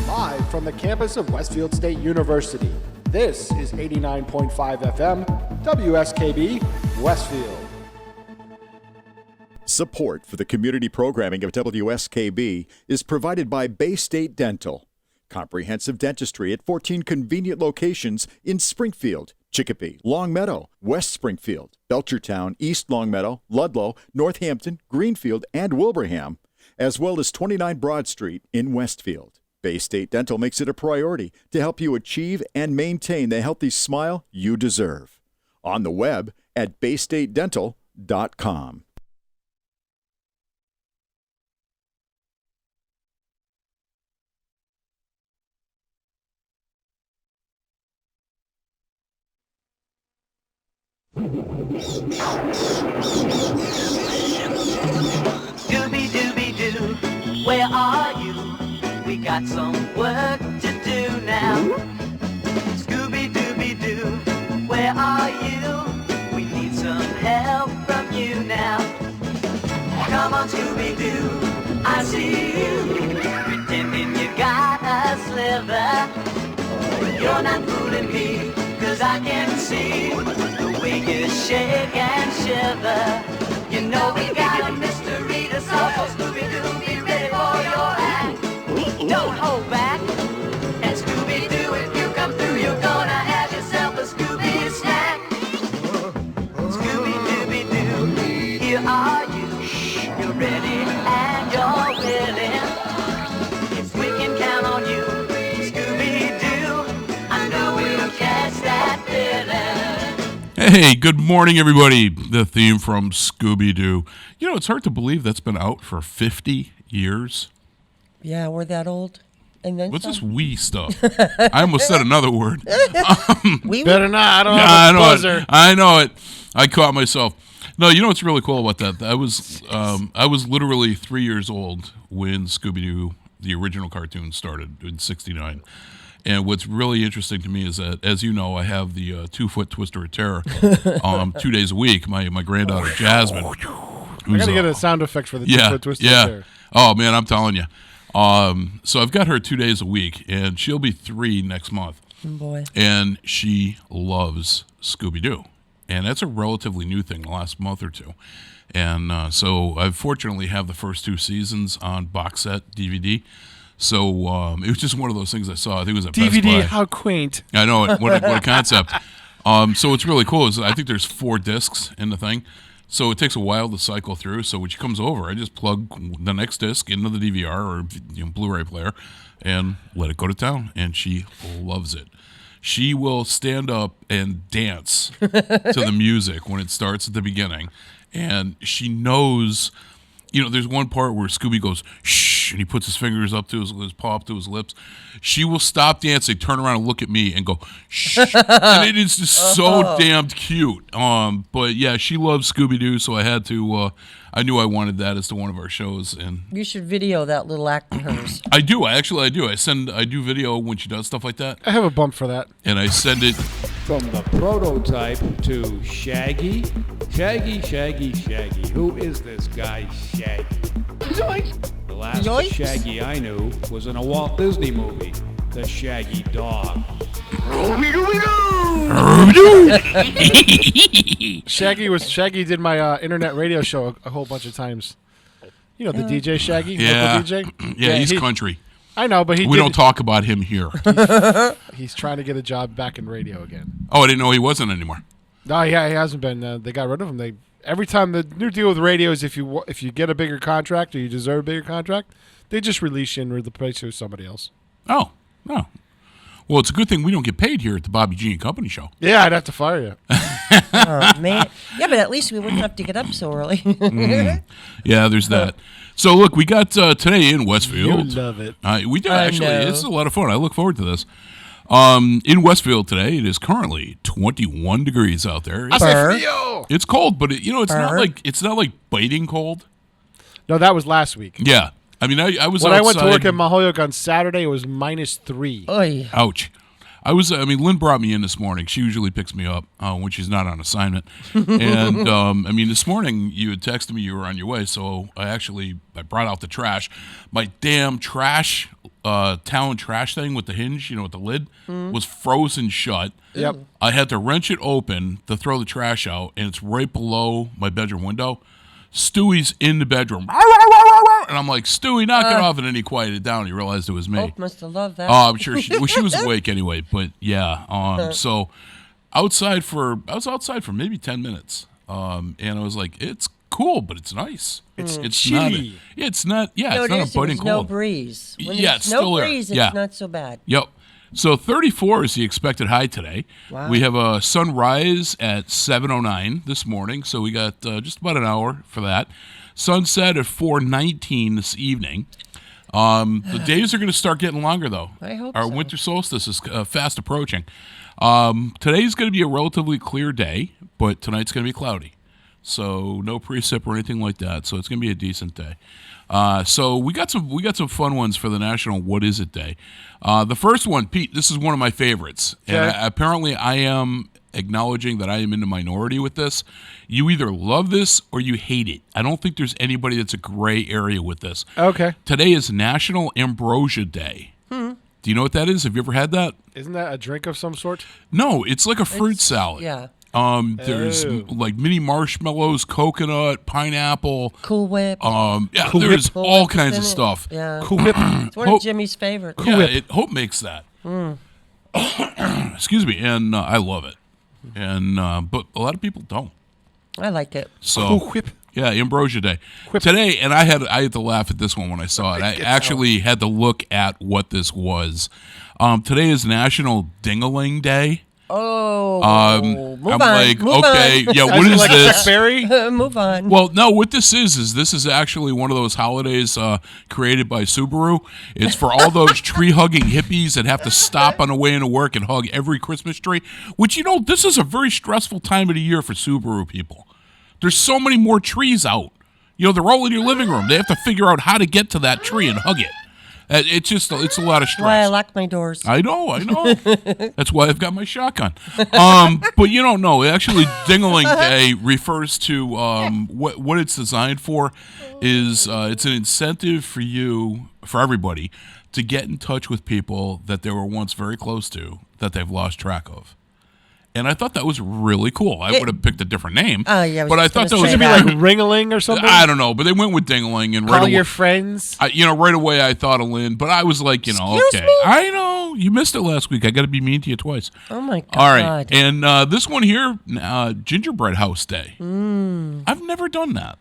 Live from the campus of Westfield State University, this is 89.5 FM, WSKB, Westfield. Support for the community programming of WSKB is provided by Bay State Dental. Comprehensive dentistry at 14 convenient locations in Springfield, Chicopee, Longmeadow, West Springfield, Belchertown, East Longmeadow, Ludlow, Northampton, Greenfield, and Wilbraham, as well as 29 Broad Street in Westfield. Bay State Dental makes it a priority to help you achieve and maintain the healthy smile you deserve. On the web at baystatedental.com. Scooby-Dooby-Doo, where are you? We got some work to do now. Scooby-Dooby-Doo, where are you? We need some help from you now. Come on, Scooby-Doo, I see you, pretending you got a sliver. You're not fooling me, 'cause I can see the way you shake and shiver. You know we got a mystery to solve, so Scooby-Doo, be ready for your act. Don't hold back, and Scooby-Doo, if you come through, you're gonna have yourself a Scooby snack. Scooby-Dooby-Doo, here are you. You're ready and you're willing. If we can count on you, Scooby-Doo, I know we'll catch that feeling. Hey, good morning, everybody. The theme from Scooby-Doo. You know, it's hard to believe that's been out for 50 years. Yeah, we're that old. And then What's some. this "we" stuff? I almost said another word. We Better not, I don't Yeah, have a buzzer. I know it. I caught myself. No, you know what's really cool about that? I was literally 3 years old when Scooby-Doo, the original cartoon, started in '69. And what's really interesting to me is that, as you know, I have the 2-foot twister of terror 2 days a week. My granddaughter, Jasmine. I gotta get a sound effect for the two-foot twister yeah. there. Oh, man, I'm telling you. So I've got her 2 days a week, and she'll be 3 next month. Oh, boy. And she loves Scooby-Doo. And that's a relatively new thing, the last month or two. And so I fortunately have the first 2 seasons on box set DVD. So it was just one of those things I saw. I think it was at Best DVD, Buy. how quaint. I know it. What a concept. So what's really cool is I think there's 4 discs in the thing. So it takes a while to cycle through. So when she comes over, I just plug the next disc into the DVR or Blu-ray player and let it go to town. And she loves it. She will stand up and dance to the music when it starts at the beginning. And she knows, there's one part where Scooby goes, shh, and he puts his fingers up to his paw up to his lips. She will stop dancing, turn around and look at me and go, shh. And it is just so damned cute. But yeah, she loves Scooby-Doo, so I had to, I knew I wanted that as to one of our shows. And You should video that little act of hers. I do. I do. I do video when she does stuff like that. I have a bump for that. And I send it. From the prototype to Shaggy. Shaggy. Who is this guy, Shaggy? The last Yoinks. Shaggy I knew was in a Walt Disney movie, The Shaggy Dog. Shaggy did my internet radio show a whole bunch of times. You know the DJ Shaggy, Yeah. local DJ. Yeah, he's country. I know, but We don't talk about him here. He's trying to get a job back in radio again. Oh, I didn't know he wasn't anymore. No, yeah, he hasn't been. They got rid of him. Every time the new deal with radio is if you get a bigger contract or you deserve a bigger contract, they just release you and replace you with somebody else. Oh, no. Well, it's a good thing we don't get paid here at the Bobby G and Company show. Yeah, I'd have to fire you. Oh, man. Yeah, but at least we wouldn't have to get up so early. Yeah, there's that. So, look, we got today in Westfield. You love it. We do, I actually. know. It's a lot of fun. I look forward to this. In Westfield today, it is currently 21 degrees out there. I say Burr. Frio. It's cold, but it's not Burr. it's not like biting cold. No, that was last week. Yeah, I mean, I was When outside. I went to work in Mahoyoke on Saturday, it was -3. Oy. Ouch. Lynn brought me in this morning. She usually picks me up when she's not on assignment. And, this morning you had texted me you were on your way, so I brought out the trash. My damn trash, Talon trash thing with the hinge, with the lid, was frozen shut. Yep. I had to wrench it open to throw the trash out, and it's right below my bedroom window. Stewie's in the bedroom. And I'm like, Stewie, knock it off. And then he quieted down. He realized it was me. Hope must have loved that. Oh, I'm sure she was awake anyway. But yeah, so I was outside for maybe 10 minutes. And I was like, it's cool, but it's nice. It's chilly. It's not a biting There's no cold. breeze. When Yeah, there's it's still no there. breeze, it's Yeah. not so bad. Yep. So 34 is the expected high today. Wow. We have a sunrise at 7:09 this morning, so we got just about an hour for that. Sunset at 4:19 this evening. The days are going to start getting longer, though. I hope Our so. winter solstice is fast approaching. Today's going to be a relatively clear day, but tonight's going to be cloudy. So no precip or anything like that. So it's going to be a decent day. So we got some fun ones for the National What Is It Day. The first one, Pete, this is one of my favorites. Okay. And apparently I am acknowledging that I am in the minority with this. You either love this or you hate it. I don't think there's anybody that's a gray area with this. Okay. Today is National Ambrosia Day. Do you know what that is? Have you ever had that? Isn't that a drink of some sort? No, it's like a fruit salad. Yeah. There's Oh. like mini marshmallows, coconut, pineapple. Cool Whip. There's Cool all Whip is kinds in of it. stuff. Yeah. Cool Whip. It's one Hope- of Jimmy's favorites. Yeah, Hope makes that. Excuse me, and I love it. And but a lot of people don't. I like it. So Cool Whip. yeah, Ambrosia Day today, and I had to laugh at this one when I saw it. I actually had to look at what this was. Today is National Ding-a-ling Day. Oh, I'm move on. like, move okay, on. yeah, As what in, is like this? Chuck Berry? Move on. Well, no, what this is actually one of those holidays created by Subaru. It's for all those tree-hugging hippies that have to stop on the way into work and hug every Christmas tree, which, this is a very stressful time of the year for Subaru people. There's so many more trees out. They're all in your living room. They have to figure out how to get to that tree and hug it. It's a lot of stress. Why I lock my doors. I know. That's why I've got my shotgun. But you don't know. Actually, Ding-a-ling Day refers to what it's designed for is it's an incentive for everybody, to get in touch with people that they were once very close to that they've lost track of. And I thought that was really cool. I would have picked a different name. Oh, yeah, I was but I just thought gonna that was say Should be that. like Ring-a-ling or something? I don't know, but they went with Ding-a-ling and right Call away, your friends. right away I thought of Lynn, but I was like, Excuse okay. me? I know. You missed it last week. I got to be mean to you twice. Oh, my God. All right. And this one here, Gingerbread House Day. I've never done that.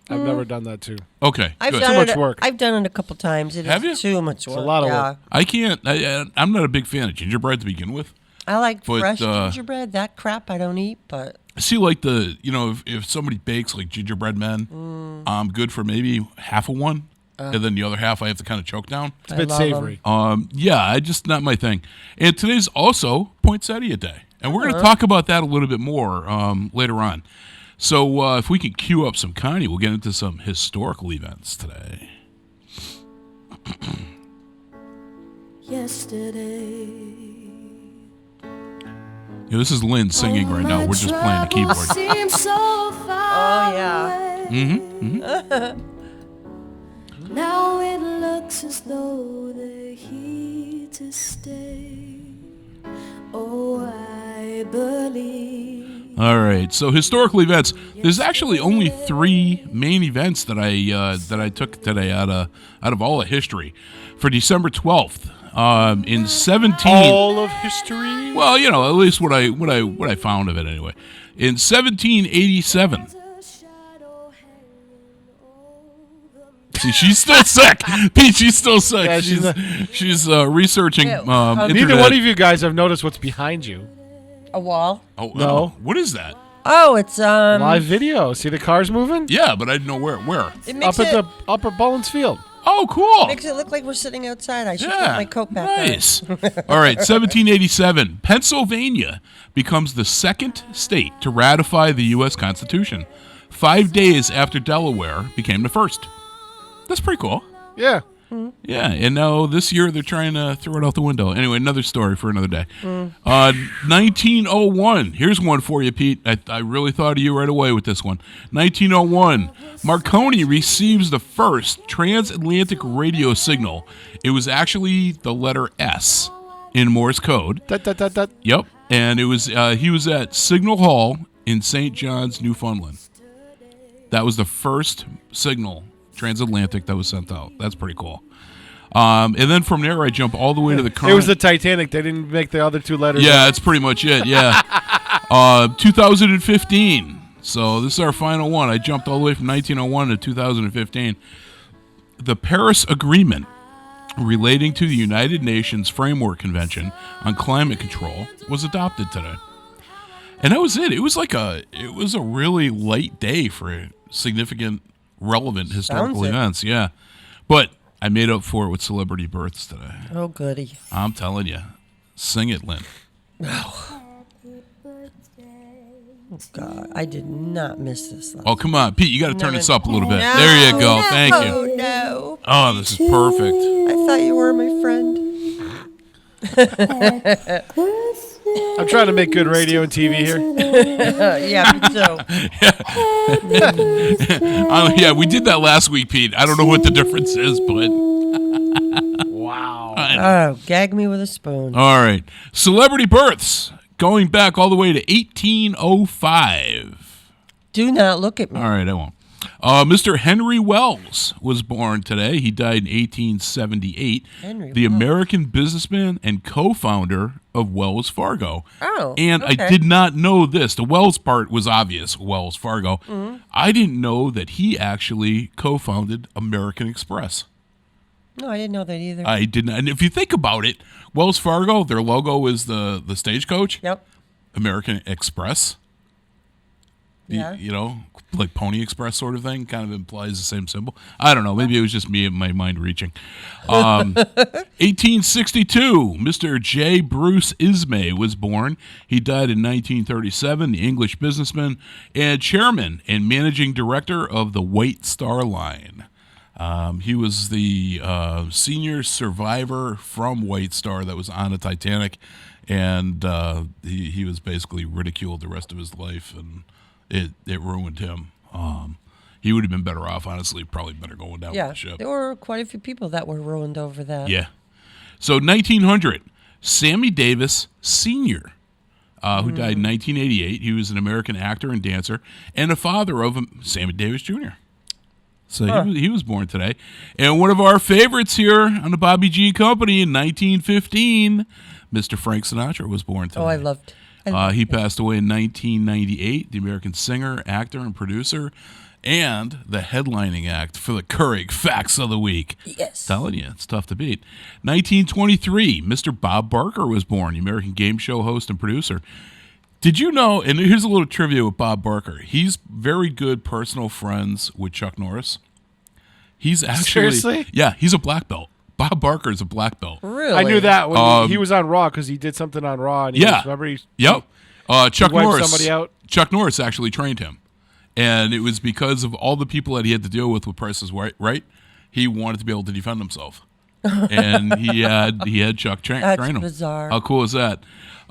I've never done that too. Okay. I've good. done Too much it. work. I've done it a couple times. It Have is you? too much work. a lot of yeah. work. I can't. I'm not a big fan of gingerbread to begin with. I like But, fresh gingerbread. That crap I don't eat, but I see like if somebody bakes like gingerbread men, I'm good for maybe half of one. And then the other half I have to kind of choke down. It's a bit love 'em. savory. I just not my thing. And today's also Poinsettia Day. And we're going to talk about that a little bit more later on. So if we can cue up some Connie, we'll get into some historical events today. Yesterday. This is Lynn singing right now. We're just playing the keyboard. Seems so far yeah. away. Now it looks as though they're here to stay. Oh, I believe. All right. So historical events. There's actually only 3 main events that I took today out of all of history. For December 12th, in 17. All of history? Well, at least what I found of it anyway. In 1787. See, she's still sick. Pete, she's still sick. Yeah, she's researching. Neither internet. one of you guys have noticed what's behind you. A wall. Oh, No. what is that? Oh, it's Live video. See the cars moving? Yeah, but I didn't know where. It Up makes at it the Upper Bullens Field. Oh, cool. makes it look like we're sitting outside. I should put Yeah, my coat back on. nice. All right, 1787. Pennsylvania becomes the second state to ratify the U.S. Constitution, 5 days after Delaware became the first. That's pretty cool. Yeah. Yeah, and now this year they're trying to throw it out the window. Anyway, another story for another day. 1901. Here's one for you, Pete. I really thought of you right away with this one. 1901. Marconi receives the first transatlantic radio signal. It was actually the letter S in Morse code. Dot, dot, dot, dot. Yep, and it was he was at Signal Hall in St. John's, Newfoundland. That was the first signal transatlantic that was sent out. That's pretty cool. And then from there, I jump all the way to the current. It was the Titanic. They didn't make the other two letters. Yeah, that's pretty much it. Yeah. 2015. So this is our final one. I jumped all the way from 1901 to 2015. The Paris Agreement relating to the United Nations Framework Convention on Climate Control was adopted today. And that was it. It was a really light day for significant, relevant historical Sounds it. events. Yeah. But I made up for it with celebrity births today. Oh, goody. I'm telling you. Sing it, Lynn. Oh, God. I did not miss this. Oh, come on. Pete, you got to turn No, this up a little bit. no, There you go. no, Thank you. Oh, no. Oh, this is perfect. I thought you were my friend. I'm trying to make good radio and TV here. Yeah, me too. Yeah, we did that last week, Pete. I don't know what the difference is, but... Wow. Oh, gag me with a spoon. All right. Celebrity births. Going back all the way to 1805. Do not look at me. All right, I won't. Mr. Henry Wells was born today. He died in 1878. Henry the Wells. American businessman and co-founder of Wells Fargo. Oh, And I okay. did not know this. The Wells part was obvious, Wells Fargo. Mm-hmm. I didn't know that he actually co-founded American Express. No, I didn't know that either. I didn't. And if you think about it, Wells Fargo, their logo is the stagecoach. Yep. American Express. Yeah. You know, like Pony Express sort of thing, kind of implies the same symbol. I don't know. Maybe it was just me and my mind reaching. 1862, Mr. J. Bruce Ismay was born. He died in 1937, the English businessman and chairman and managing director of the White Star Line. He was the senior survivor from White Star that was on the Titanic, and he was basically ridiculed the rest of his life, and it ruined him. He would have been better off, honestly, probably better going down Yeah. with the ship. There were quite a few people that were ruined over that. Yeah. So 1900, Sammy Davis Sr., who died in 1988. He was an American actor and dancer and a father of Sammy Davis Jr. So he was born today. And one of our favorites here on the Bobby G Company in 1915, Mr. Frank Sinatra was born today. Oh, I loved He passed away in 1998, the American singer, actor, and producer, and the headlining act for the Keurig Facts of the Week. Yes. Telling you, it's tough to beat. 1923, Mr. Bob Barker was born, the American game show host and producer. Did you know, and here's a little trivia with Bob Barker, he's very good personal friends with Chuck Norris. He's actually... Seriously? Yeah, he's a black belt. Bob Barker is a black belt. Really? I knew that when he was on Raw because he did something on Raw. And he Yeah. was, remember he, Yep. Chuck wiped Norris. somebody out? Chuck Norris actually trained him, and it was because of all the people that he had to deal with Price is Right. He wanted to be able to defend himself, and he had Chuck train him. bizarre. How cool is that?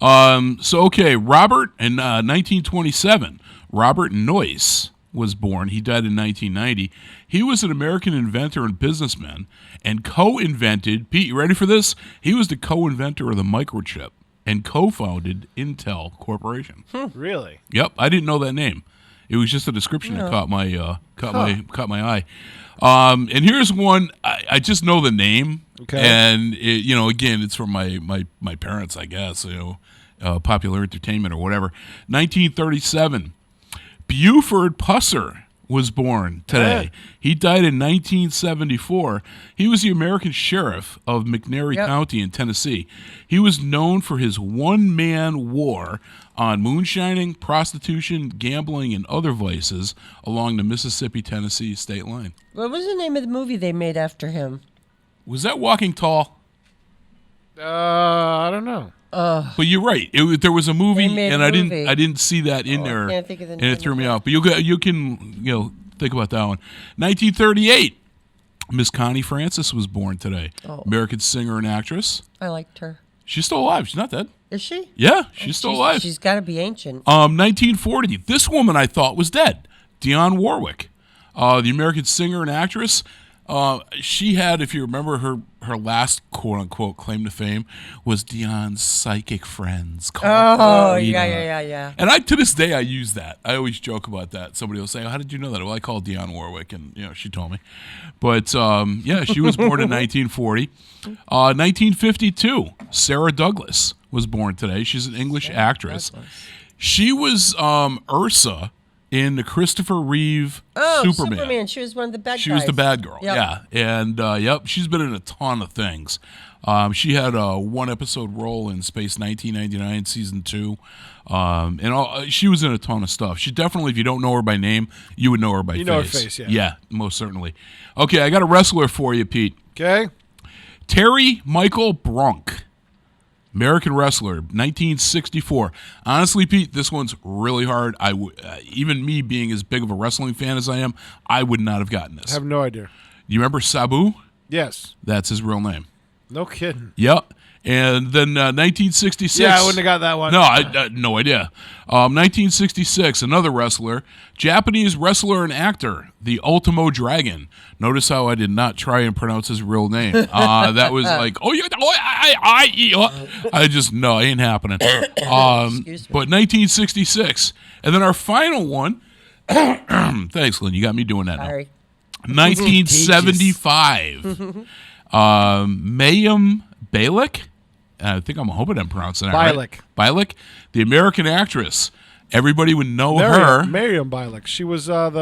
Robert in 1927, Robert Noyce was born. He died in 1990. He was an American inventor and businessman, and co-invented. Pete, you ready for this? He was the co-inventor of the microchip and co-founded Intel Corporation. really? Yep, I didn't know that name. It was just a description that caught my eye. And here's one I just know the name. Okay. And again, it's from my parents, I guess. Popular entertainment or whatever. 1937, Buford Pusser was born today. He died in 1974. He was the American sheriff of McNairy County in Tennessee. He was known for his one-man war on moonshining, prostitution, gambling, and other vices along the Mississippi-Tennessee state line. What was the name of the movie they made after him? Was that Walking Tall? I don't know. But you're right. There was a movie, They made and a I movie. didn't see that in I there, can't think of the and name it threw of me it. off. But you can think about that one. 1938, Miss Connie Francis was born today. Oh. American singer and actress. I liked her. She's still alive. She's not dead. Is she? Yeah, she's still alive. She's got to be ancient. 1940. This woman I thought was dead. Dionne Warwick, the American singer and actress. She had, if you remember, her last quote unquote claim to fame was Dionne's psychic friends. Oh, yeah. And to this day, I use that. I always joke about that. Somebody will say, "Oh, how did you know that?" Well, I called Dionne Warwick, and she told me. But yeah, she was born in 1940. 1952, Sarah Douglas was born today. She's an English actress. She was Ursa in the Christopher Reeve Superman. She was one of the bad guys. She was the bad girl, Yep. yeah. And, she's been in a ton of things. She had a one-episode role in Space 1999, Season 2. She was in a ton of stuff. She definitely, if you don't know her by name, you would know her by face. You know her face, yeah. Yeah, most certainly. Okay, I got a wrestler for you, Pete. Okay. Terry Michael Brunk. American wrestler, 1964. Honestly, Pete, this one's really hard. Even me being as big of a wrestling fan as I am, I would not have gotten this. I have no idea. You remember Sabu? Yes. That's his real name. No kidding. Yep. And then 1966. Yeah, I wouldn't have got that one. No, I no idea. 1966, another wrestler, Japanese wrestler and actor, the Ultimo Dragon. Notice how I did not try and pronounce his real name. That was like, I just, no, ain't happening. But 1966. And then our final one, thanks, Lynn, you got me doing that now. Sorry. 1975. Mayim Bialik. I think I'm hoping I'm pronouncing that right. Bialik, the American actress. Everybody would know her. Miriam Bialik. She was one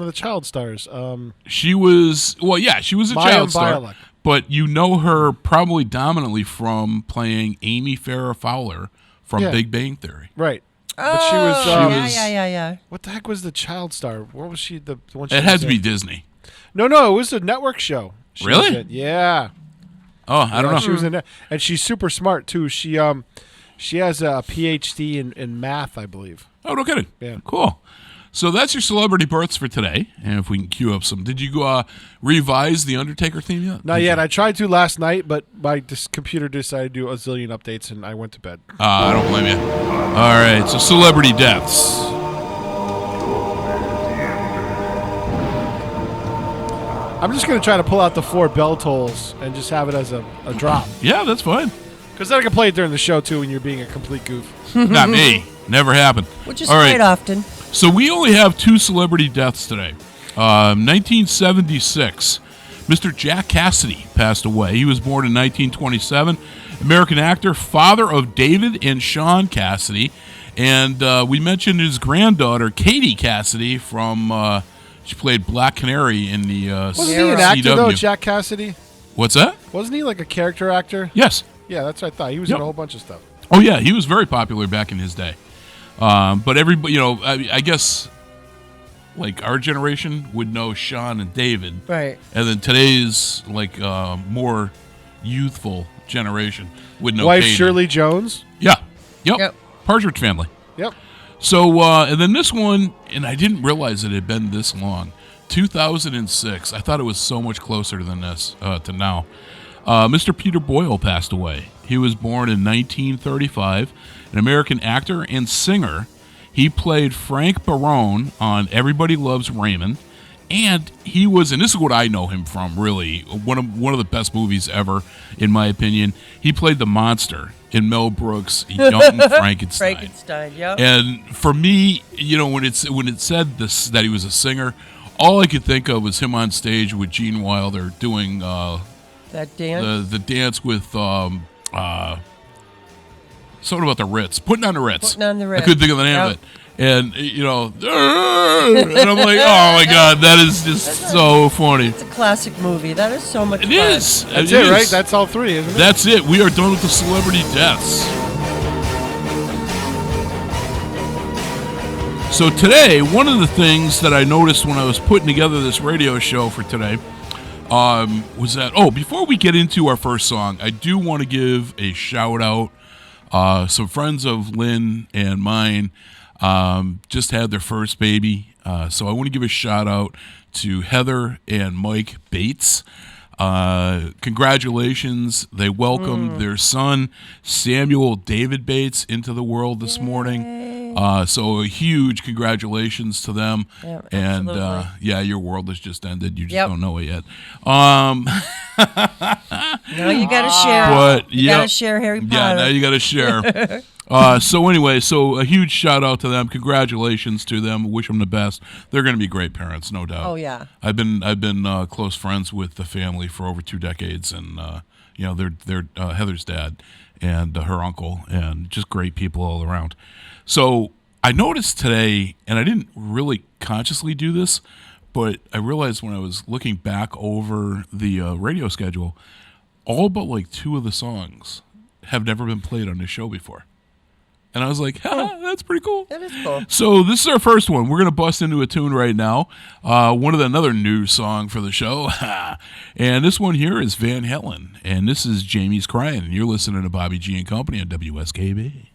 of the child stars. She was she was a child star. Bialik. But you know her probably dominantly from playing Amy Farrah Fowler from Big Bang Theory. Right. Oh, But she was. yeah. What the heck was the child star? What was she? The one. It had to be Disney. No, it was a network show. She Really? was in. Yeah. Oh, I don't know. She was in it, and she's super smart too. She has a PhD in math, I believe. Oh, no kidding. Yeah. Cool. So that's your celebrity births for today. And if we can cue up some. Did you revise the Undertaker theme yet? Not yet. I tried to last night, but my computer decided to do a zillion updates, and I went to bed. I don't blame you. All right. So celebrity deaths. I'm just going to try to pull out the 4 bell tolls and just have it as a drop. Yeah, that's fine. Because then I can play it during the show, too, when you're being a complete goof. Not me. Never happened. Which is All right. quite often. So we only have 2 celebrity deaths today. 1976, Mr. Jack Cassidy passed away. He was born in 1927. American actor, father of David and Sean Cassidy. And we mentioned his granddaughter, Katie Cassidy, from... she played Black Canary in the Wasn't he an actor, CW. though, Jack Cassidy? What's that? Wasn't he like a character actor? Yes. Yeah, that's what I thought. He was Yep. in a whole bunch of stuff. Oh, yeah. He was very popular back in his day. But everybody, I guess, like, our generation would know Sean and David. Right. And then today's, like, more youthful generation would know Wife Katie. Shirley Jones? Yeah. Yep. Yep. Partridge Family. Yep. So, and then this one, and I didn't realize it had been this long. 2006. I thought it was so much closer than this to now. Mr. Peter Boyle passed away. He was born in 1935, an American actor and singer. He played Frank Barone on Everybody Loves Raymond, and he was, and this is what I know him from, really, one of the best movies ever, in my opinion. He played the monster in Mel Brooks' Young Frankenstein. Frankenstein, yep. And for me, when it said this that he was a singer, all I could think of was him on stage with Gene Wilder doing That dance? the dance with something about the Ritz, putting on the Ritz. Putting on the Ritz. I couldn't think of the name of Yep. it. And, and I'm like, oh my God, that is just so funny. It's a classic movie. That is so much It fun. is. That's It it, right? is. That's all 3, isn't it? That's it. We are done with the celebrity deaths. So today, one of the things that I noticed when I was putting together this radio show for today was that, before we get into our first song, I do want to give a shout out. Some friends of Lynn and mine just had their first baby, So I want to give a shout out to Heather and Mike Bates. Congratulations. They welcomed their son, Samuel David Bates, into the world this morning. So a huge congratulations to them. Yeah, and absolutely. your world has just ended. You just Yep. don't know it yet. No, you got to share. But You got to share Harry Potter. Yeah, now you got to share. So anyway, so a huge shout out to them. Congratulations to them. Wish them the best. They're going to be great parents, no doubt. Oh, yeah. I've been close friends with the family for over 2 decades, and they're Heather's dad and her uncle, and just great people all around. So I noticed today, and I didn't really consciously do this, but I realized when I was looking back over the radio schedule, all but like 2 of the songs have never been played on this show before. And I was like, that's pretty cool. That is cool. So this is our first one. We're going to bust into a tune right now. Another new song for the show. And this one here is Van Halen. And this is Jamie's Crying. And you're listening to Bobby G and Company on WSKB.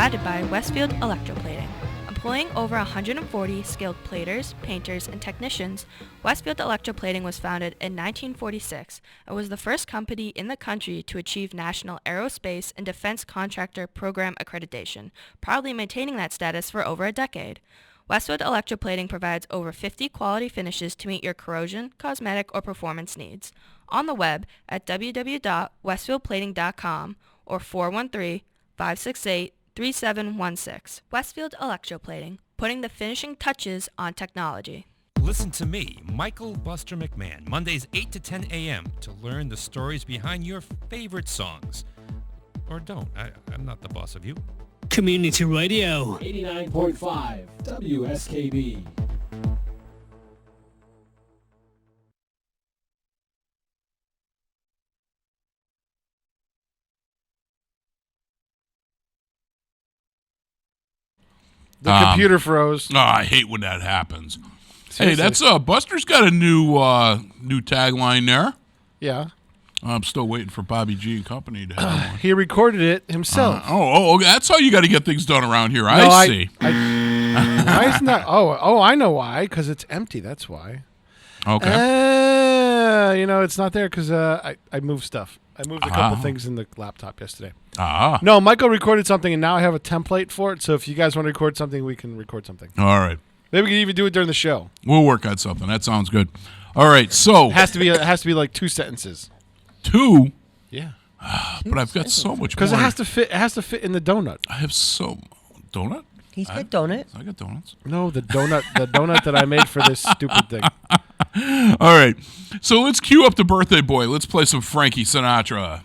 provided by Westfield Electroplating. Employing over 140 skilled platers, painters, and technicians, Westfield Electroplating was founded in 1946 and was the first company in the country to achieve National Aerospace and Defense Contractor Program accreditation, proudly maintaining that status for over a decade. Westfield Electroplating provides over 50 quality finishes to meet your corrosion, cosmetic, or performance needs. On the web at www.westfieldplating.com or 413-568-3716. Westfield Electroplating, putting the finishing touches on technology. Listen to me, Michael Buster McMahon, Mondays 8 to 10 a.m. to learn the stories behind your favorite songs. Or don't. I'm not the boss of you. Community Radio. 89.5 WSKB. The computer froze. Oh, I hate when that happens. Seriously. Hey, that's Buster's got a new tagline there. Yeah. I'm still waiting for Bobby G and company to have one. He recorded it himself. That's how you got to get things done around here. I see. Why isn't that? I know why. Because it's empty. That's why. Okay. It's not there because I moved stuff. I moved a couple things in the laptop yesterday. No, Michael recorded something, and now I have a template for it. So if you guys want to record something, we can record something. All right. Maybe we can even do it during the show. We'll work on something. That sounds good. All right. So it has to be like 2 sentences. 2? Yeah. But I've got so much more. Because it has to fit. It has to fit in the donut. I have donut. He's got donuts. I got donuts. No, the donut that I made for this stupid thing. All right. So let's cue up the birthday boy. Let's play some Frankie Sinatra.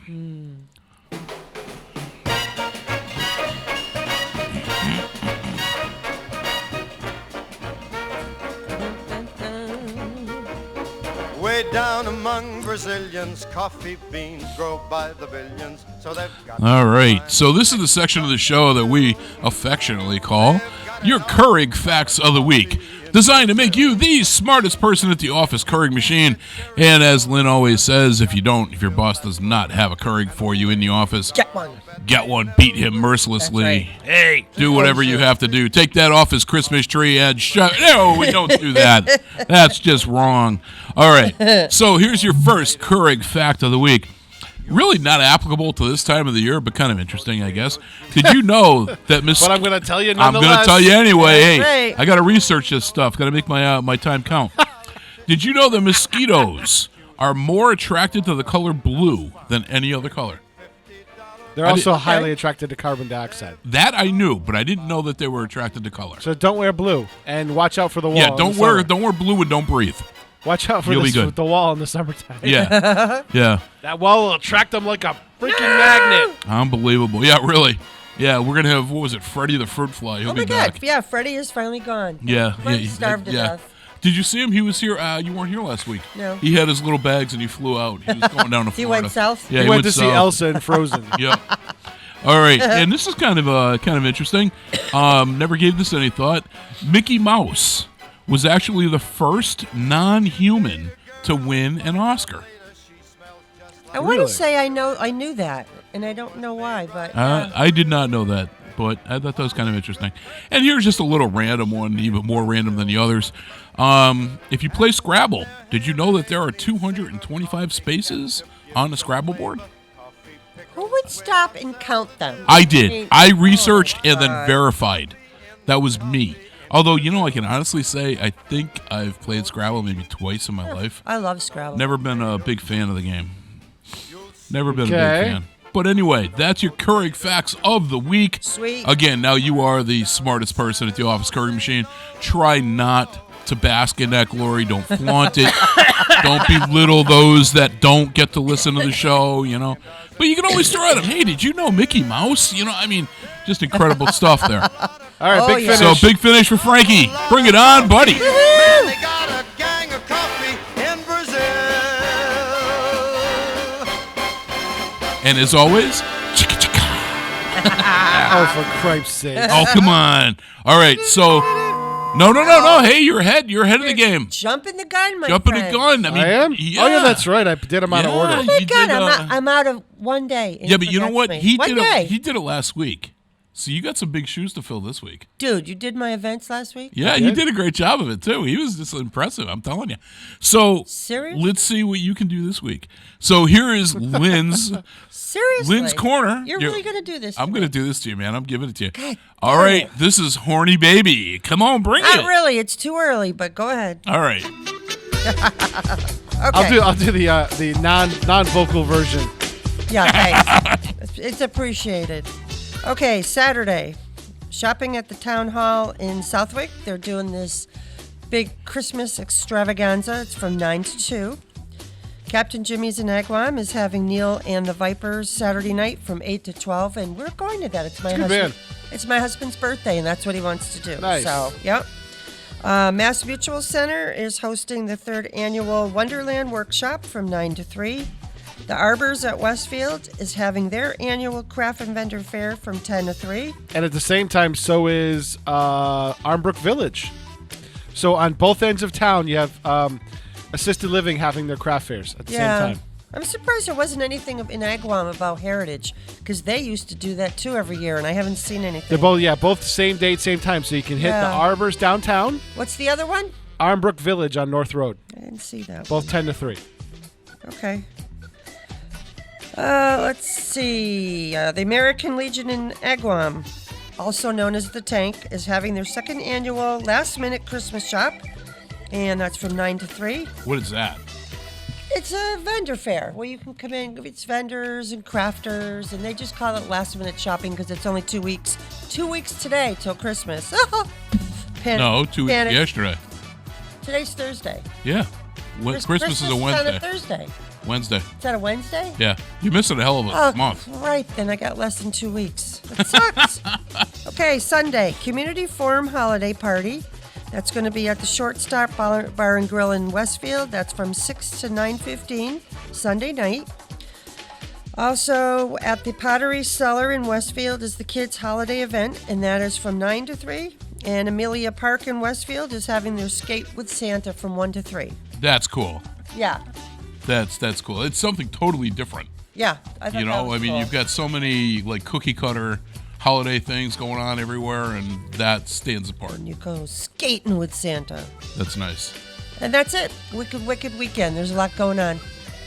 Way down among Brazilians, coffee beans grow by the billions, so they've got... All right, so this is the section of the show that we affectionately call your Keurig Facts of the Week, designed to make you the smartest person at the office Keurig machine. And as Lynn always says, if your boss does not have a Keurig for you in the office, get one. Get one, beat him mercilessly. Right. Hey, do whatever you have to do. Take that off his Christmas tree and shove. No, we don't do that. That's just wrong. All right. So here's your first Keurig fact of the week. Really not applicable to this time of the year, but kind of interesting, I guess. Did you know that But I'm going to tell you I'm nonetheless. going to tell you anyway. Hey, right. I got to research this stuff. Got to make my time count. Did you know that mosquitoes are more attracted to the color blue than any other color? They're also highly attracted to carbon dioxide. That I knew, but I didn't know that they were attracted to color. So don't wear blue and watch out for the wall. Yeah, don't wear blue and don't breathe. Watch out for the wall in the summertime. Yeah, yeah. That wall will attract them like a freaking magnet. Unbelievable. Yeah, really. Yeah, we're gonna have Freddy the fruit fly. He'll Oh my be God! back. Yeah, Freddie is finally gone. Yeah, Freddie starved to death. Did you see him? He was here. You weren't here last week. No. He had his little bags and he flew out. He was going down to Florida. He went south? Yeah, he went to south. see Elsa in Frozen. Yep. All right, and this is kind of interesting. Never gave this any thought. Mickey Mouse was actually the first non-human to win an Oscar. I want to say I knew that, and I don't know why, but I did not know that, but I thought that was kind of interesting. And here's just a little random one, even more random than the others. If you play Scrabble, did you know that there are 225 spaces on the Scrabble board? who would stop and count them? I did. I researched and then God. verified. That was me. Although, I can honestly say I think I've played Scrabble maybe twice in my life. I love Scrabble. Never been a big fan of the game. Never been a big Okay. fan. But anyway, that's your Keurig Facts of the Week. Sweet. Again, now you are the smartest person at the office Keurig machine. Try not to bask in that glory. Don't flaunt it. Don't belittle those that don't get to listen to the show, But you can always throw at them, hey, did you know Mickey Mouse? Just incredible stuff there. All right, big yeah. finish. So big finish for Frankie. Bring it on, buddy. Man, they got a gang of coffee in Brazil. And as always, chicka chicka. Oh, for Christ's sake. Oh, come on. All right, so no. Hey, you're ahead of the game. Jumping the gun, my Jumping friend. the gun. I mean, I am? Yeah. Oh, yeah, that's right. I did them out of Yeah. order. Oh my You God, did, I'm out of one day. and Yeah, but you know forgets what? me. He One did day. it. He did it last week. So you got some big shoes to fill this week. Dude, you did my events last week? Yeah, he did a great job of it too. He was just impressive. I'm telling you. So Seriously? let's see what you can do this week. So here is Lynn's Seriously? Lynn's Corner. You're really going to do this I'm to going to me? do this to you, man. I'm giving it to you. God All damn right, it. this is Horny Baby. Come on, bring Not it. really. It's too early, but go ahead. All right. Okay. I'll do the non-vocal version. Yeah, thanks. That's It's appreciated. Okay, Saturday. Shopping at the Town Hall in Southwick. They're doing this big Christmas extravaganza. It's from 9 to 2. Captain Jimmy's in Agawam is having Neil and the Vipers Saturday night from 8 to 12, and we're going to that. It's my husband's birthday, and that's what he wants to do. Nice. So, yep. Mass Mutual Center is hosting the 3rd annual Wonderland Workshop from 9 to 3. The Arbors at Westfield is having their annual Craft and Vendor Fair from 10 to 3. And at the same time, so is Armbrook Village. So on both ends of town, you have assisted living having their craft fairs at the same time. I'm surprised there wasn't anything in Agawam about Heritage, because they used to do that too every year, and I haven't seen anything. They're both the same date, same time. So you can hit the Arbors downtown. What's the other one? Armbrook Village on North Road. I didn't see that. Both 10 to 3. Okay. Let's see. The American Legion in Agawam, also known as The Tank, is having their 2nd annual last-minute Christmas shop, and that's from 9 to 3. What is that? It's a vendor fair where you can come in. It's vendors and crafters, and they just call it last-minute shopping because it's only 2 weeks. 2 weeks today till Christmas. No, 2 weeks yesterday. Today's Thursday. Yeah. Christmas is a Wednesday. On a Thursday. Wednesday. Is that a Wednesday? Yeah. You're missing a hell of a month. Right, then I got less than 2 weeks. That sucks. Okay, Sunday, Community Forum Holiday Party. That's going to be at the Short Stop Bar and Grill in Westfield. That's from 6 to 9:15, Sunday night. Also, at the Pottery Cellar in Westfield is the Kids' Holiday Event, and that is from 9 to 3. And Amelia Park in Westfield is having their Skate with Santa from 1 to 3. That's cool. Yeah. That's cool. It's something totally different. Yeah, I thought that was cool. You've got so many like cookie cutter holiday things going on everywhere, and that stands apart. And you go skating with Santa. That's nice. And that's it. Wicked weekend. There's a lot going on.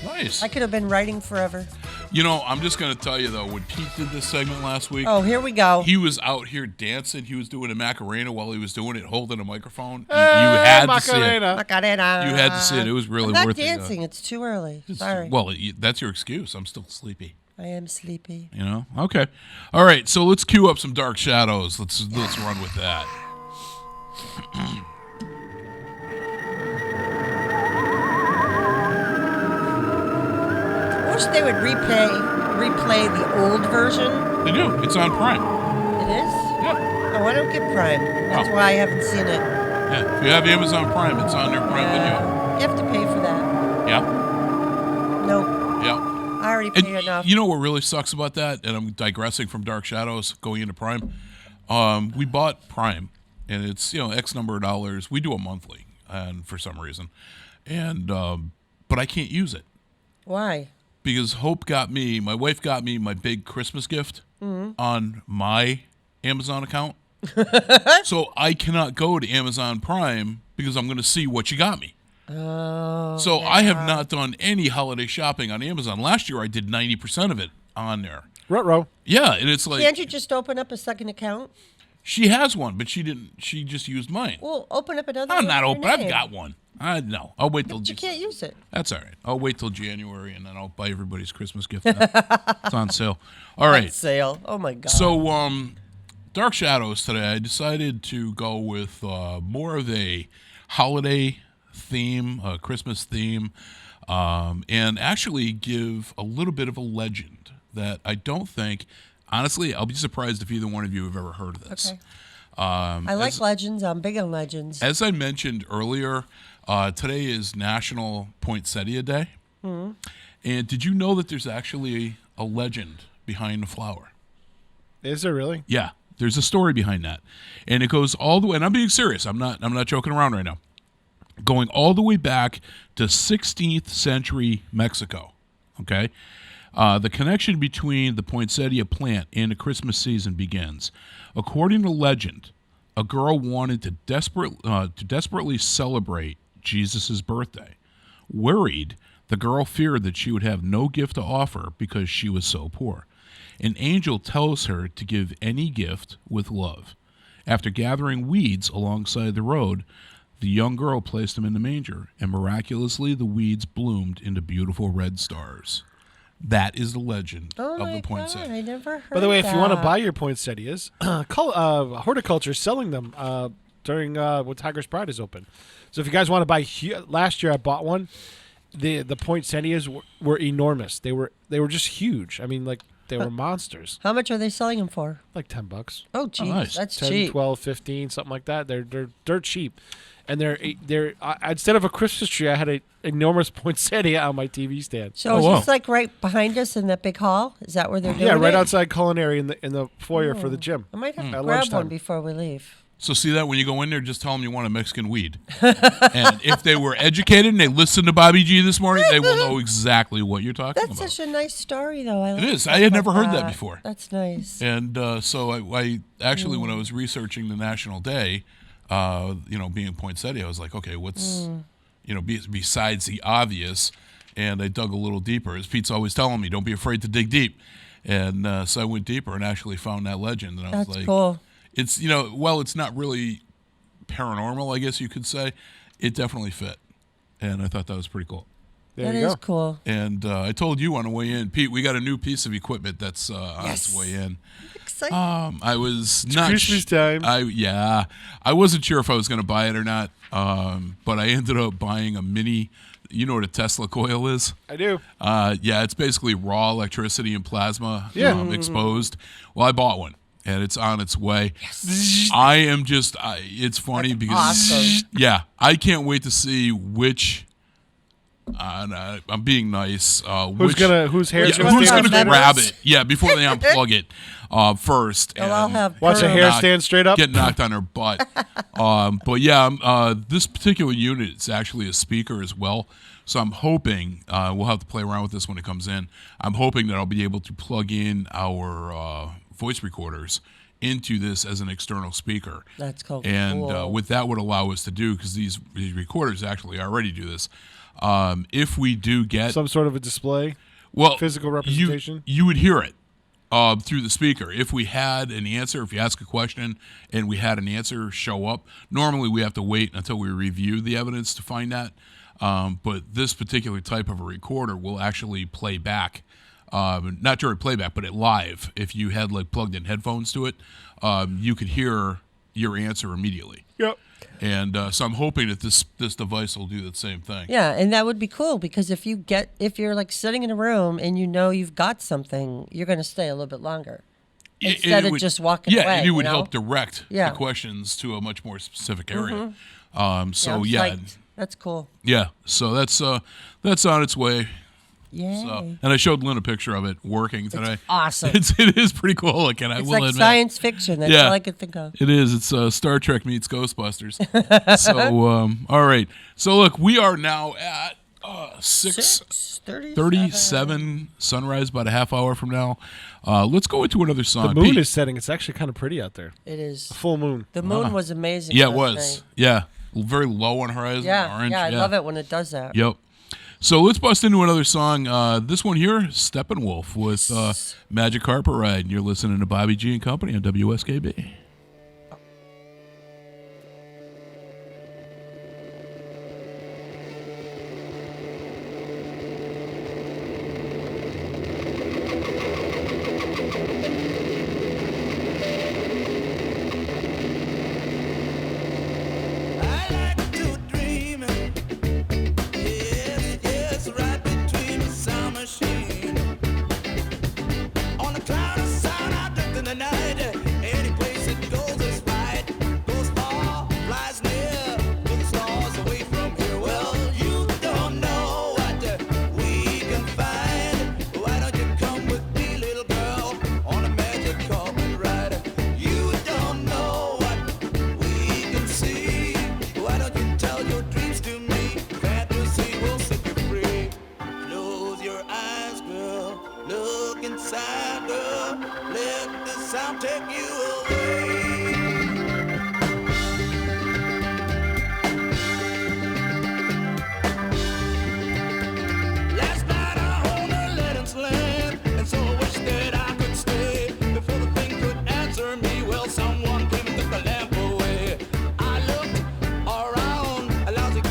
Nice. I could have been writing forever. I'm just going to tell you, though, when Pete did this segment last week. Oh, here we go. He was out here dancing. He was doing a Macarena while he was doing it, holding a microphone. You had to see it. Macarena. You had to see it. It was really I'm worth not dancing. It's too early. Sorry. Well, that's your excuse. I'm still sleepy. I am sleepy. Okay. All right. So let's cue up some Dark Shadows. Let's run with that. I wish they would replay the old version. They do. It's on Prime. It is? Yeah. Oh, I don't get Prime. That's why I haven't seen it. Yeah. If you have Amazon Prime, it's on your Prime Video. You have to pay for that. Yeah. No. Yeah. I already pay enough. You know what really sucks about that? And I'm digressing from Dark Shadows, going into Prime. We bought Prime, and it's X number of dollars. We do a monthly, and for some reason, and but I can't use it. Why? Because my wife got me my big Christmas gift on my Amazon account, so I cannot go to Amazon Prime because I'm going to see what you got me. Oh. So I have not done any holiday shopping on Amazon. Last year I did 90% of it on there. Ruh-roh. Yeah, and it's like... Can't you just open up a second account? She has one, but she didn't. She just used mine. Well, open up another I'm one. not open. I've got one. No, I'll wait till... But you can't use it. That's all right. I'll wait till January, and then I'll buy everybody's Christmas gift. It's on sale. All right. On sale. Oh, my God. So, Dark Shadows today, I decided to go with more of a holiday theme, a Christmas theme, and actually give a little bit of a legend that I don't think, honestly, I'll be surprised if either one of you have ever heard of this. Okay. I like legends. I'm big on legends. As I mentioned earlier, today is National Poinsettia Day. Mm-hmm. And did you know that there's actually a legend behind the flower? Is there really? Yeah, there's a story behind that. And it goes all the way, and I'm being serious. I'm not joking around right now. Going all the way back to 16th century Mexico, okay? The connection between the poinsettia plant and the Christmas season begins. According to legend, a girl wanted to desperately celebrate Jesus' birthday. Worried, the girl feared that she would have no gift to offer because she was so poor. An angel tells her to give any gift with love. After gathering weeds alongside the road, the young girl placed them in the manger, and miraculously the weeds bloomed into beautiful red stars. That is the legend Oh of my the God, poinsettia. I never heard By the way, if you want to that. buy your poinsettias, horticulture is selling them during when Tiger's Pride is open. So if you guys want to buy, last year I bought one. The poinsettias were enormous. They were just huge. I mean, like they were monsters. How much are they selling them for? Like $10. Oh, geez, nice. that's 10, cheap. 12, 15, something like that. They're dirt cheap. And they're instead of a Christmas tree, I had an enormous poinsettia on my TV stand. So is this like right behind us in that big hall? Is that where they're doing Yeah, right it? outside culinary in the foyer for the gym. I might have to at grab lunchtime. one before we leave. So see that when you go in there, just tell them you want a Mexican weed. And if they were educated and they listened to Bobby G this morning, they will know exactly what you're talking That's about. such a nice story, though. I It like is. stuff I had like never heard that before. That's nice. And so I actually, when I was researching the National Day, being poinsettia, I was like, okay, what's, besides the obvious? And I dug a little deeper. As Pete's always telling me, don't be afraid to dig deep. And so I went deeper and actually found that legend. And I was like, cool. It's, it's not really paranormal, I guess you could say. It definitely fit. And I thought that was pretty cool. That is cool. And I told you on the way in, Pete, we got a new piece of equipment that's on its way in. Exciting. I was It's not Christmas time. I wasn't sure if I was going to buy it or not, but I ended up buying a mini. You know what a Tesla coil is? I do. It's basically raw electricity and plasma exposed. Well, I bought one, and it's on its way. Yes. I am just. It's funny because awesome. I can't wait to see which. I'm being nice. Who's hair's gonna who's stand going to up? grab it? Yeah, before they unplug it first. They'll all have Watch a pearls. hair stand straight up. Get knocked on her butt. This particular unit is actually a speaker as well. So I'm hoping we'll have to play around with this when it comes in. I'm hoping that I'll be able to plug in our voice recorders into this as an external speaker. That's cool. And Cool. what that would allow us to do, because these recorders actually already do this, if we do get Some sort of a display, physical representation. you would hear it through the speaker. If we had an answer, if you ask a question and we had an answer show up, normally we have to wait until we review the evidence to find that. But this particular type of a recorder will actually play back, not during playback, but at live. If you had plugged in headphones to it, you could hear your answer immediately. Yep. And so I'm hoping that this device will do the same thing. Yeah, and that would be cool because if you're like sitting in a room and you know you've got something, you're going to stay a little bit longer instead of just walking away. Yeah, and it would you know? help direct Yeah. the questions to a much more specific area. I'm Yeah, psyched. That's cool. so that's on its way. Yay. So, and I showed Lynn a picture of it working today. It's awesome. It is pretty cool looking. I It's will like admit. science fiction. That's all I could think of. It is. It's Star Trek meets Ghostbusters. So all right. So look, we are now at 6:37 sunrise, about a half hour from now. Let's go into another song. The moon Pete. is setting. It's actually kind of pretty out there. It is. A full moon. The moon was amazing. Yeah, it last was. night. Yeah, very low on horizon. Yeah, orange. yeah, I love it when it does that. Yep. So let's bust into another song. This one here, Steppenwolf with Magic Carpet Ride. And you're listening to Bobby G and Company on WSKB.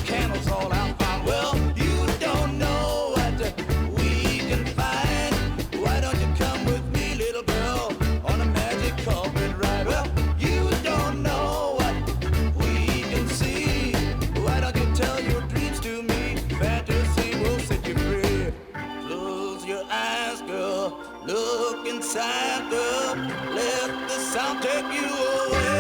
Candles all out, well, you don't know what we can find. Santa, let the sound take you away.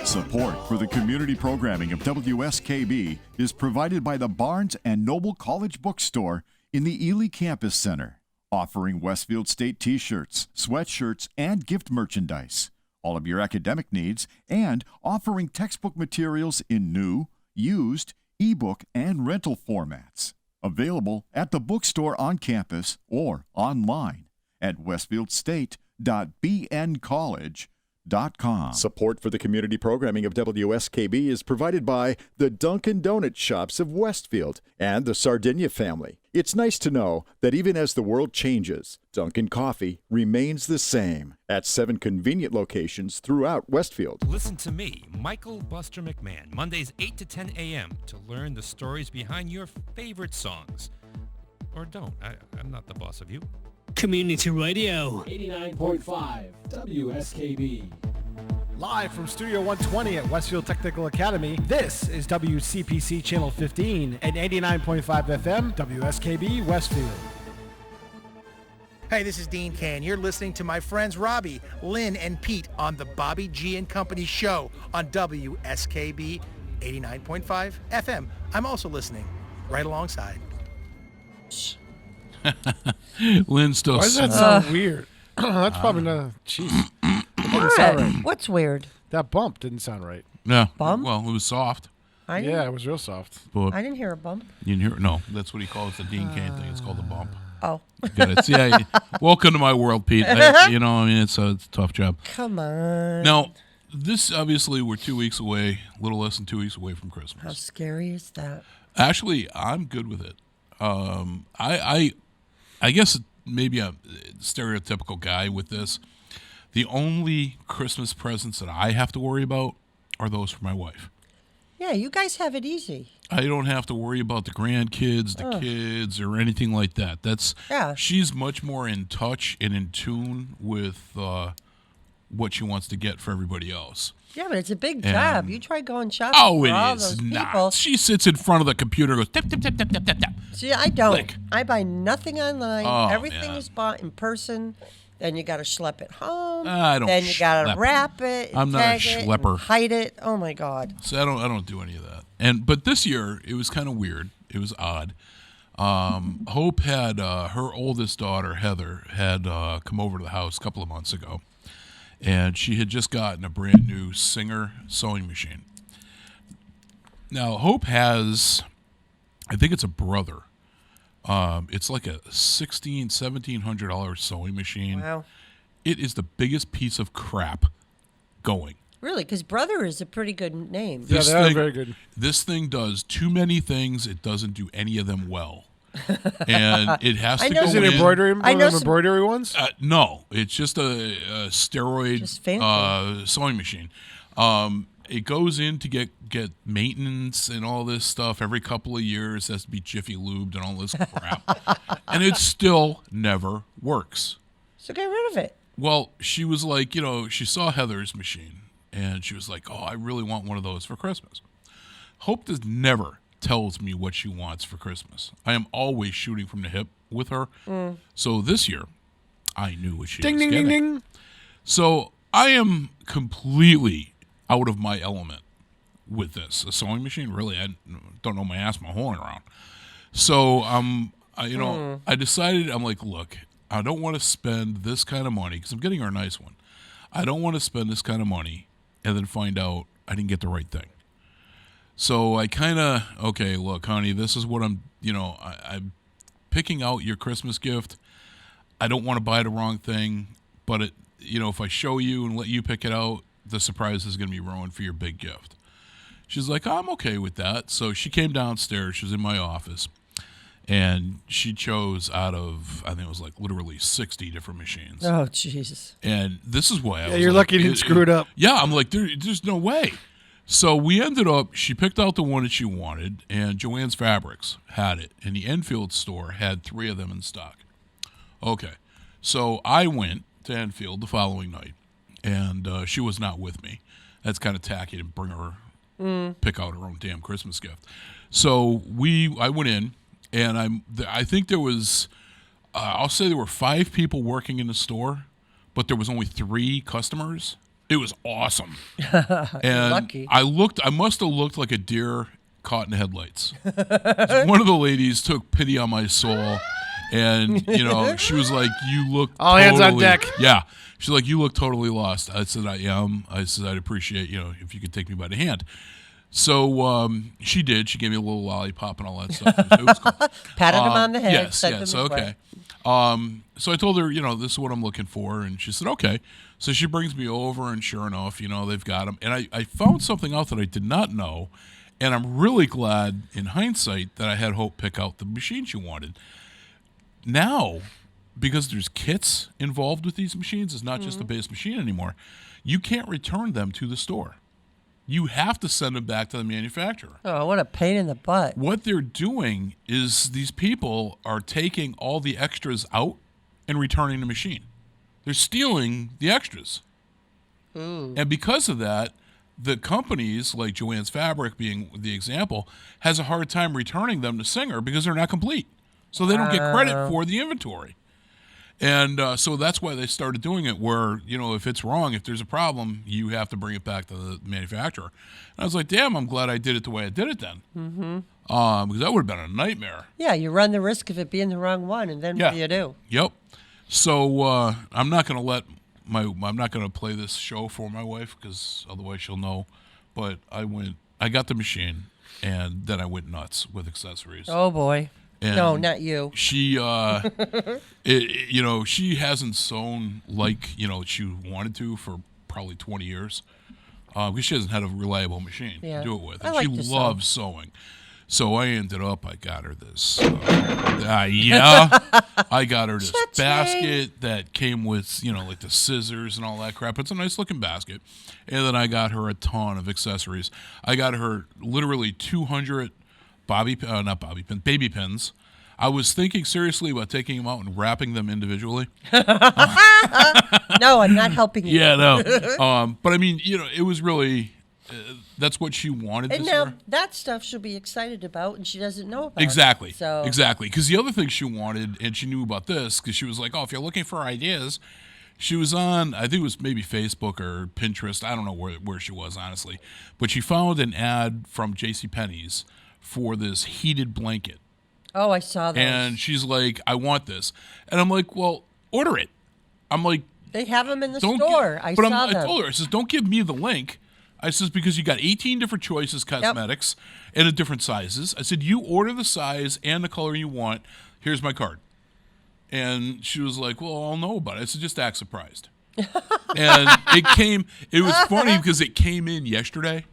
Support for the community programming of WSKB is provided by the Barnes & Noble College Bookstore in the Ely Campus Center, offering Westfield State t-shirts, sweatshirts, and gift merchandise, all of your academic needs, and offering textbook materials in new, used, ebook, and rental formats. Available at the bookstore on campus or online at westfieldstate.bncollege.com. Support for the community programming of WSKB is provided by the Dunkin' Donut Shops of Westfield and the Sardinia family. It's nice to know that even as the world changes, Dunkin' Coffee remains the same at 7 convenient locations throughout Westfield. Listen to me, Michael Buster McMahon, Mondays 8 to 10 a.m. to learn the stories behind your favorite songs. Or don't. I'm not the boss of you. Community Radio. 89.5 WSKB. Live from Studio 120 at Westfield Technical Academy, this is WCPC Channel 15 and 89.5 FM, WSKB Westfield. Hey, this is Dean Can. You're listening to my friends Robbie, Lynn, and Pete on the Bobby G and Company show on WSKB 89.5 FM. I'm also listening right alongside. Lynn still Why does that sound weird? That's probably not. Jeez. It didn't sound right. What's weird? That bump didn't sound right. Yeah. Bump? Well, it was soft. Yeah, it was real soft. But I didn't hear a bump. you didn't hear? No, that's what he calls the Dean Cain thing. It's called a bump. Oh. Got it. Yeah. Welcome to my world, Pete. It's a tough job. Come on. Now, this obviously we're 2 weeks away, a little less than 2 weeks away from Christmas. How scary is that? Actually, I'm good with it. I guess maybe a stereotypical guy with this. The only Christmas presents that I have to worry about are those for my wife. Yeah, you guys have it easy. I don't have to worry about the grandkids, the kids, or anything like that. She's much more in touch and in tune with what she wants to get for everybody else. Yeah, but it's a big job. You try going shopping Oh, for it all is those not. people. She sits in front of the computer and goes, tap, tap, tap, tap, tap, tap, tap. See, I don't. Click. I buy nothing online. Oh, Everything yeah. is bought in person. Then you got to schlep it home. I don't Then you got to schlep. wrap it. I'm not a tag it, and schlepper. hide it. Oh my God. So I don't do any of that. But this year it was kind of weird. It was odd. Hope had her oldest daughter Heather had come over to the house a couple of months ago, and she had just gotten a brand new Singer sewing machine. Now Hope has, I think it's a brother. It's like a $1,700 sewing machine. Wow. It is the biggest piece of crap going. Really? Because brother is a pretty good name. Yeah, they are very good. This thing does too many things. It doesn't do any of them well. And it has to go Is it in. embroidery? One of them embroidery ones? No, it's just a steroid Just fancy. sewing machine. It goes in to get maintenance and all this stuff every couple of years. It has to be Jiffy lubed and all this crap. And it still never works. So get rid of it. Well, she was like, she saw Heather's machine, and she was like, oh, I really want one of those for Christmas. Hope never tells me what she wants for Christmas. I am always shooting from the hip with her. So this year, I knew what she was Ding, getting. ding, ding. So I am completely out of my element with this. A sewing machine, really, I don't know my ass, my hole around. So, I decided, I'm like, look, I don't want to spend this kind of money, because I'm getting her a nice one. I don't want to spend this kind of money and then find out I didn't get the right thing. So I kind of, okay, look, honey, this is what I'm I'm picking out your Christmas gift. I don't want to buy the wrong thing, but if I show you and let you pick it out, the surprise is going to be ruined for your big gift. She's like, I'm okay with that. So she came downstairs. She was in my office. And she chose out of, I think it was like literally 60 different machines. Oh, jeez. And this is why I was you're like, lucky you didn't screw it up. Yeah, I'm like, there's no way. So we ended up, she picked out the one that she wanted, and Joann's Fabrics had it. And the Enfield store had 3 of them in stock. Okay. So I went to Enfield the following night, and she was not with me. That's kind of tacky to bring her, pick out her own damn Christmas gift. So I went in. And I think there was, I'll say there were 5 people working in the store, but there was only 3 customers. It was awesome. And lucky. I must have looked like a deer caught in headlights. One of the ladies took pity on my soul, and she was like, "You look all hands on deck." Yeah, she's like, "You look totally lost." I said, "I am." I said, "I'd appreciate if you could take me by the hand." So she did. She gave me a little lollipop and all that stuff. It was cool. Patted him on the head. Yes, sent him yes, his okay. way. So I told her, this is what I'm looking for, and she said, okay. So she brings me over, and sure enough, they've got them. And I found something out that I did not know, and I'm really glad, in hindsight, that I had Hope pick out the machine she wanted. Now, because there's kits involved with these machines, it's not just a base machine anymore, you can't return them to the store. You have to send them back to the manufacturer. Oh, what a pain in the butt. What they're doing is these people are taking all the extras out and returning the machine. They're stealing the extras. Ooh. And because of that, the companies, like Joann's Fabric being the example, has a hard time returning them to Singer because they're not complete. So they don't get credit for the inventory. And so that's why they started doing it where, if it's wrong, if there's a problem, you have to bring it back to the manufacturer. And I was like, damn, I'm glad I did it the way I did it then. Mm-hmm. Because that would have been a nightmare. Yeah, you run the risk of it being the wrong one, and then what do you do? Yep. So I'm not going to I'm not going to play this show for my wife because otherwise she'll know. But I got the machine, and then I went nuts with accessories. Oh, boy. And no, not you. She, she hasn't sewn like, she wanted to for probably 20 years. Because she hasn't had a reliable machine to do it with. And she loves sewing. So I got her this, I got her this basket that came with, like the scissors and all that crap. It's a nice looking basket. And then I got her a ton of accessories. I got her literally 200 baby pins. I was thinking seriously about taking them out and wrapping them individually. No, I'm not helping you. Yeah, no. But I mean, it was really, that's what she wanted and this now year. that stuff she'll be excited about, and she doesn't know about Exactly. it. So. Exactly. Because the other thing she wanted, and she knew about this, because she was like, oh, if you're looking for ideas, She was on, I think it was maybe Facebook or Pinterest. I don't know where she was, honestly. But she found an ad from JCPenney's for this heated blanket. Oh, I saw that. And she's like, I want this. And I'm like, well, order it. I'm like, they have them in the don't store. I told her, I says, don't give me the link. I says, because you got 18 different choices, cosmetics, and at different sizes. I said, you order the size and the color you want. Here's my card. And she was like, well, I'll know about it. I said, just act surprised. And it was funny because it came in yesterday,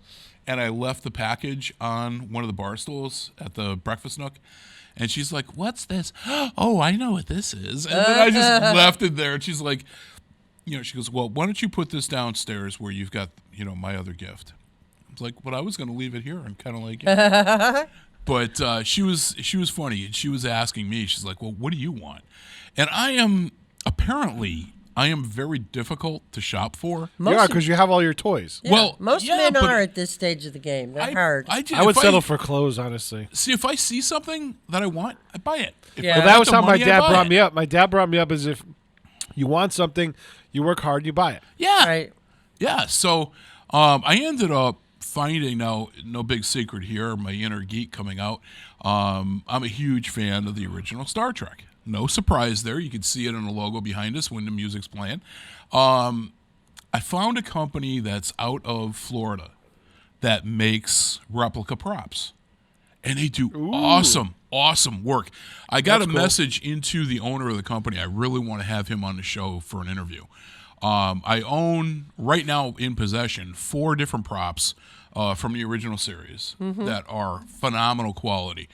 and I left the package on one of the bar stools at the Breakfast Nook. And she's like, what's this? Oh, I know what this is. And then I just left it there. And she's like, she goes, well, why don't you put this downstairs where you've got, my other gift? I was like, well, I was going to leave it here. I'm kind of like, yeah. But she was funny. And she was asking me, she's like, well, what do you want? And I am very difficult to shop for. Yeah, because you have all your toys. Yeah, well, most men are at this stage of the game. They're hard. I would settle for clothes, honestly. See, if I see something that I want, I buy it. Well, that was how my dad brought me up. My dad brought me up as if you want something, you work hard, you buy it. Yeah. Right. Yeah. So I ended up finding, now, no big secret here, my inner geek coming out. I'm a huge fan of the original Star Trek. No surprise there. You can see it in the logo behind us when the music's playing. I found a company that's out of Florida that makes replica props. And they do awesome work. I got a message into the owner of the company. I really want to have him on the show for an interview. I own, right now in possession, 4 different props from the original series that are phenomenal quality.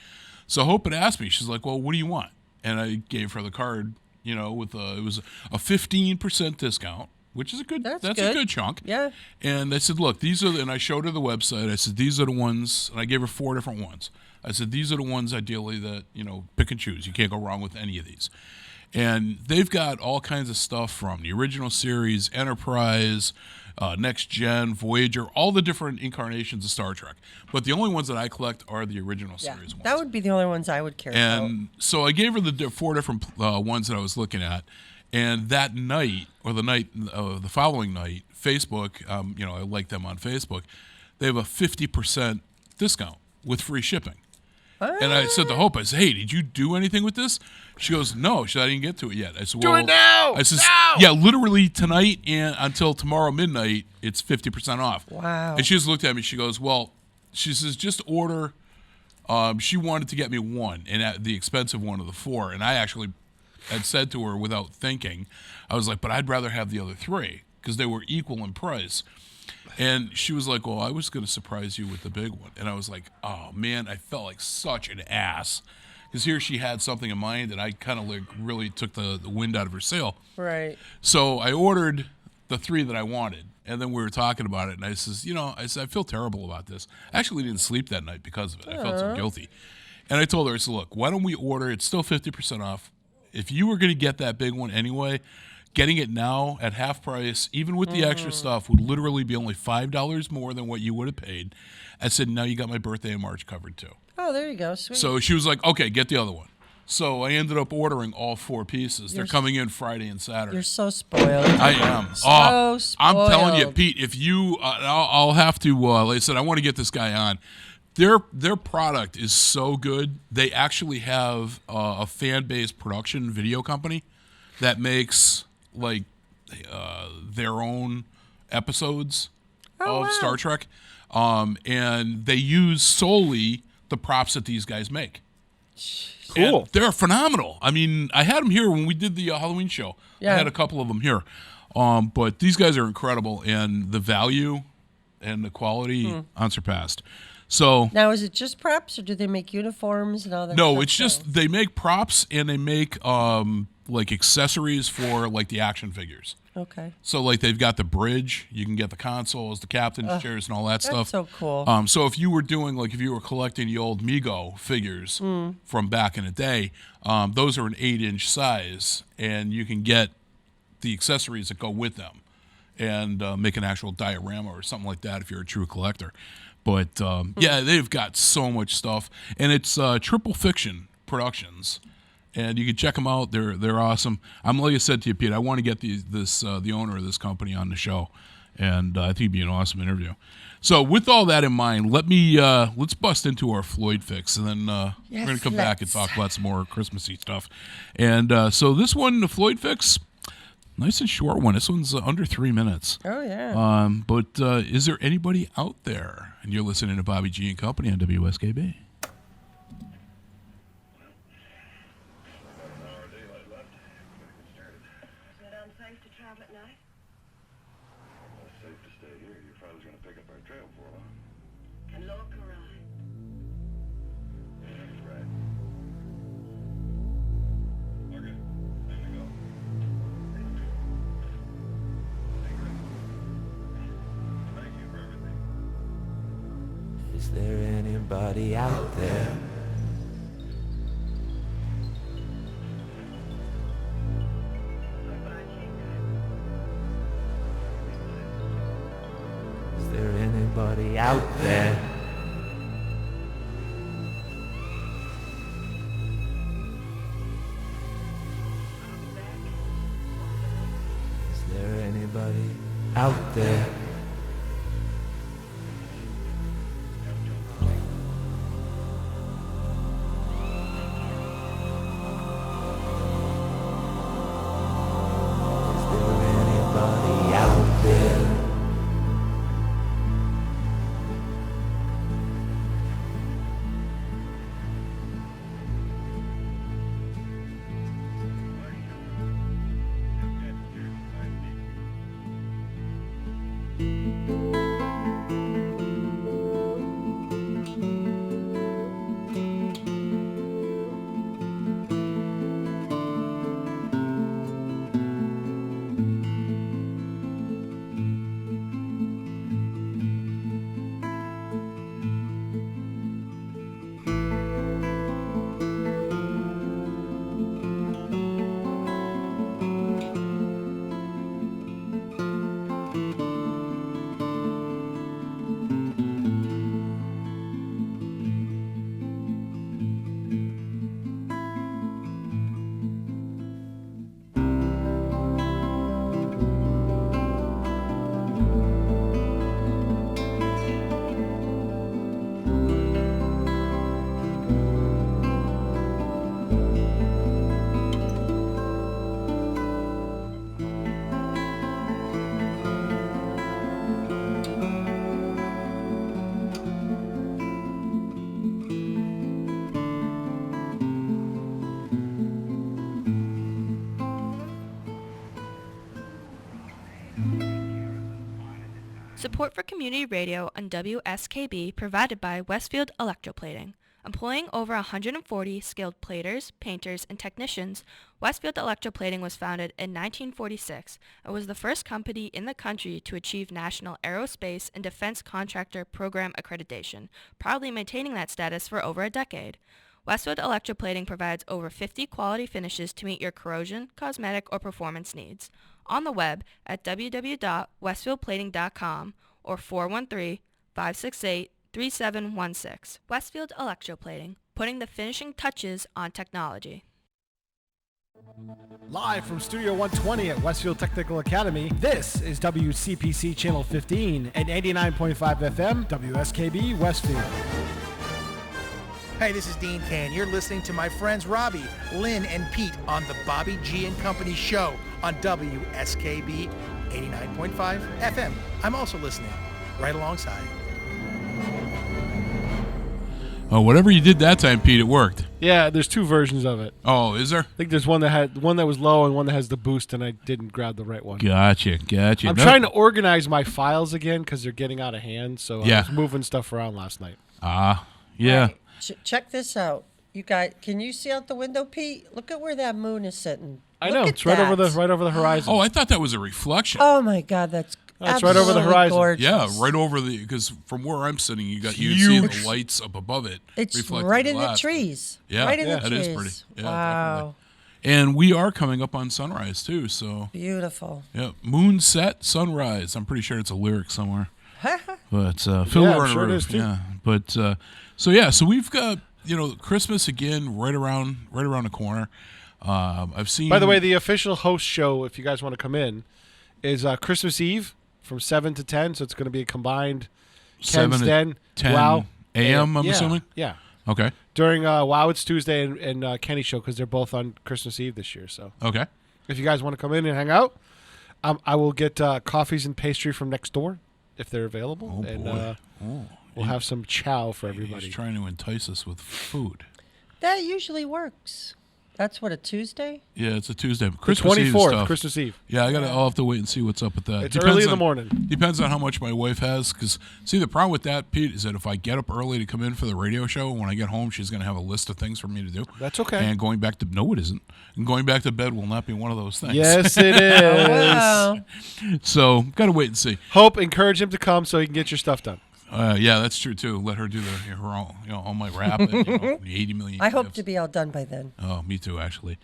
So Hope had asked me, she's like, well, what do you want? And I gave her the card, with it was a 15% discount, which is a good. That's a good chunk. Yeah. And I said, look, these are, and I showed her the website. I said, these are the ones, and I gave her 4 different ones. I said, these are the ones ideally that pick and choose. You can't go wrong with any of these. And they've got all kinds of stuff from the original series, Enterprise, Next Gen, Voyager, all the different incarnations of Star Trek. But the only ones that I collect are the original series ones. That would be the only ones I would care about. And so I gave her the 4 different ones that I was looking at. And that night, or the following night, Facebook, I like them on Facebook, they have a 50% discount with free shipping. And I said to Hope, I said, hey, did you do anything with this? She goes, no. She said, I didn't get to it yet. I said, well, do it now! I said, yeah, literally tonight and until tomorrow midnight, it's 50% off. Wow. And she just looked at me. She goes, well, she says, just order. She wanted to get me 1, and the expensive one of the 4. And I actually had said to her without thinking, I was like, but I'd rather have the other 3 because they were equal in price. And she was like, well, I was going to surprise you with the big one. And I was like, oh, man, I felt like such an ass. Because here she had something in mind, and I kind of really took the wind out of her sail. Right. So I ordered the 3 that I wanted. And then we were talking about it, and I says, I feel terrible about this. I actually didn't sleep that night because of it. I felt so guilty. And I told her, I said, look, why don't we order, it's still 50% off. If you were going to get that big one anyway, getting it now at half price, even with the extra stuff, would literally be only $5 more than what you would have paid. I said, now you got my birthday in March covered too. Oh, there you go. Sweet. So she was like, okay, get the other one. So I ended up ordering all 4 pieces. They're coming in Friday and Saturday. You're so spoiled. I am. So spoiled. I'm telling you, Pete, if you, I'll have to, like I said, I want to get this guy on. Their product is so good. They actually have a fan-based production video company that makes their own episodes of Star Trek, and they use solely the props that these guys make. Cool. And they're phenomenal. I mean, I had them here when we did the Halloween show. Yeah. I had a couple of them here, but these guys are incredible, and the value and the quality unsurpassed. So now, is it just props, or do they make uniforms and all that? No, stuff it's just they make props and they make accessories for the action figures. Okay. So they've got the bridge, you can get the consoles, the captain's chairs, and all that stuff. That's so cool. So if you were doing if you were collecting the old Mego figures from back in the day, those are an 8-inch size, and you can get the accessories that go with them, and make an actual diorama or something like that if you're a true collector. But yeah, they've got so much stuff, and it's Triple Fiction Productions. and you can check them out. They're awesome. I'm like I said to you, Pete. I want to get the owner of this company on the show, and I think it'd be an awesome interview. So with all that in mind, let's bust into our Floyd fix, and then we're going to come back and talk about some more Christmassy stuff. And so this one, the Floyd fix, nice and short one. This one's under 3 minutes. Oh, yeah. But is there anybody out there? And you're listening to Bobby G and Company on WSKB. Is there anybody out there? Is there anybody out there? Is there anybody out there? Support for community radio on WSKB provided by Westfield Electroplating. Employing over 140 skilled platers, painters, and technicians, Westfield Electroplating was founded in 1946 and was the first company in the country to achieve National Aerospace and Defense Contractor Program accreditation, proudly maintaining that status for over a decade. Westfield Electroplating provides over 50 quality finishes to meet your corrosion, cosmetic, or performance needs. On the web at www.westfieldplating.com or 413-568-3716. Westfield Electroplating, putting the finishing touches on technology. Live from Studio 120 at Westfield Technical Academy, this is WCPC Channel 15 and 89.5 FM, WSKB Westfield. Hey, this is Dean Cain. You're listening to my friends Robbie, Lynn, and Pete on the Bobby G and Company show on WSKB 89.5 FM. I'm also listening right alongside. Oh, whatever you did that time, Pete, it worked. Yeah, there's two versions of it. Oh, is there? I think there's one that was low and one that has the boost, and I didn't grab the right one. Gotcha. I'm trying to organize my files again because they're getting out of hand, so Yeah. I was moving stuff around last night. Yeah. Right. Check this out. You guys, can you see out the window, Pete? Look at where that moon is sitting. I Look know at it's right over the horizon. Oh, I thought that was a reflection. Oh my God, that's It's right over the horizon. Gorgeous. Yeah, right over because from where I'm sitting, you see the lights up above it. It's reflecting right in the glass. trees. Yeah, right in the that trees. is pretty. Yeah, wow, definitely. And we are coming up on sunrise too. So beautiful. yeah, moon set, sunrise. I'm pretty sure it's a lyric somewhere. But Yeah, Fiddler I'm on sure a it Roof. is, too. Yeah, but so we've got Christmas again, right around the corner. I've seen. By the way, the official host show, if you guys want to come in, is Christmas Eve from 7 to 10. So it's going to be a combined 7 Ken's to Den, 10 Wow, a.m., I'm yeah, assuming? Yeah. Okay. During Wow It's Tuesday and Kenny show, because they're both on Christmas Eve this year. So Okay. if you guys want to come in and hang out, I will get coffees and pastry from next door if they're available, Oh, and boy. we'll have some chow for everybody. He's trying to entice us with food. That usually works. That's what, a Tuesday? Yeah, it's a Tuesday. The Christmas Eve 24th, stuff. Christmas Eve. Yeah, I'll have to wait and see what's up with that. It's early in the morning. Depends on how much my wife has. Because, see, the problem with that, Pete, is that if I get up early to come in for the radio show, when I get home, she's going to have a list of things for me to do. That's okay. And going back to, no, it isn't. And going back to bed will not be one of those things. Yes, it is. Wow. So, got to wait and see. Hope, encourage him to come so he can get your stuff done. Yeah, that's true, too. Let her do her own, all my rap and, the 80 million I hope gifts. to be all done by then. Oh, me too, actually.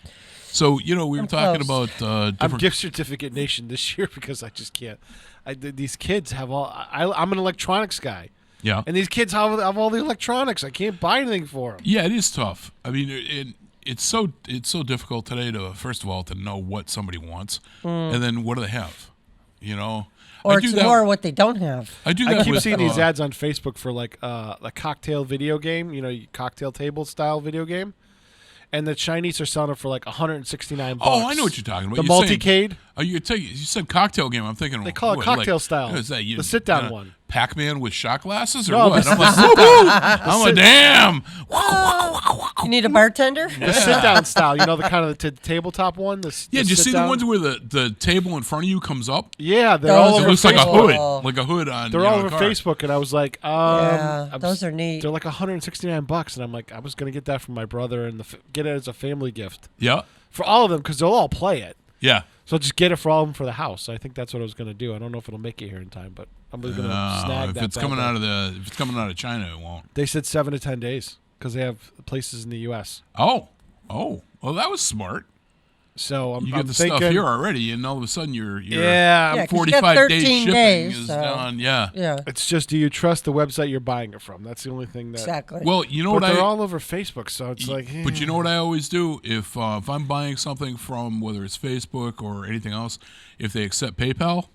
So, we were I'm talking close. about I'm different... gift certificate nation this year because I just can't. These kids have all. I'm an electronics guy. Yeah. And these kids have all the electronics. I can't buy anything for them. Yeah, it is tough. I mean, it's so difficult today to, first of all, to know what somebody wants, and then what do they have, Or I do it's that- more what they don't have. I do that I keep with, seeing these ads on Facebook for like a cocktail video game, cocktail table style video game. And the Chinese are selling it for like $169. Oh, I know what you're talking about. The You're saying- multicade. You said cocktail game. I'm thinking They call it what, cocktail like, style. what is that? The sit-down one. Pac-Man with shot glasses or No, what? the I'm like, sit-down. woohoo! I'm like, damn. You need a bartender? The sit-down style, the kind of the tabletop one. Yeah, did you see the sit-down? ones where the table in front of you comes up? Yeah, they're Those all are over It looks like a Facebook. hood, like a hood on. They're all a over car. Facebook, and I was like, Yeah, I'm those are neat. They're like $169, and I'm like, I was gonna get that for my brother and get it as a family gift Yeah, for all of them because they'll all play it. yeah. So I'll just get it for all of them for the house. I think that's what I was gonna do. I don't know if it'll make it here in time, but I'm gonna snag If that. it's bad coming boy. if it's coming out of China, it won't. They said 7 to 10 days because they have places in the U.S. Oh, well, that was smart. So I'm You get I'm the thinking, stuff here already, and all of a sudden you're Yeah, Yeah, 'cause you got 45 days 13 shipping days, is so- done. Yeah. Yeah, It's just, do you trust the website you're buying it from? That's the only thing that. exactly. Well, you know But what they're I. all over Facebook, so it's like. But you know what I always do if I'm buying something from whether it's Facebook or anything else, if they accept PayPal,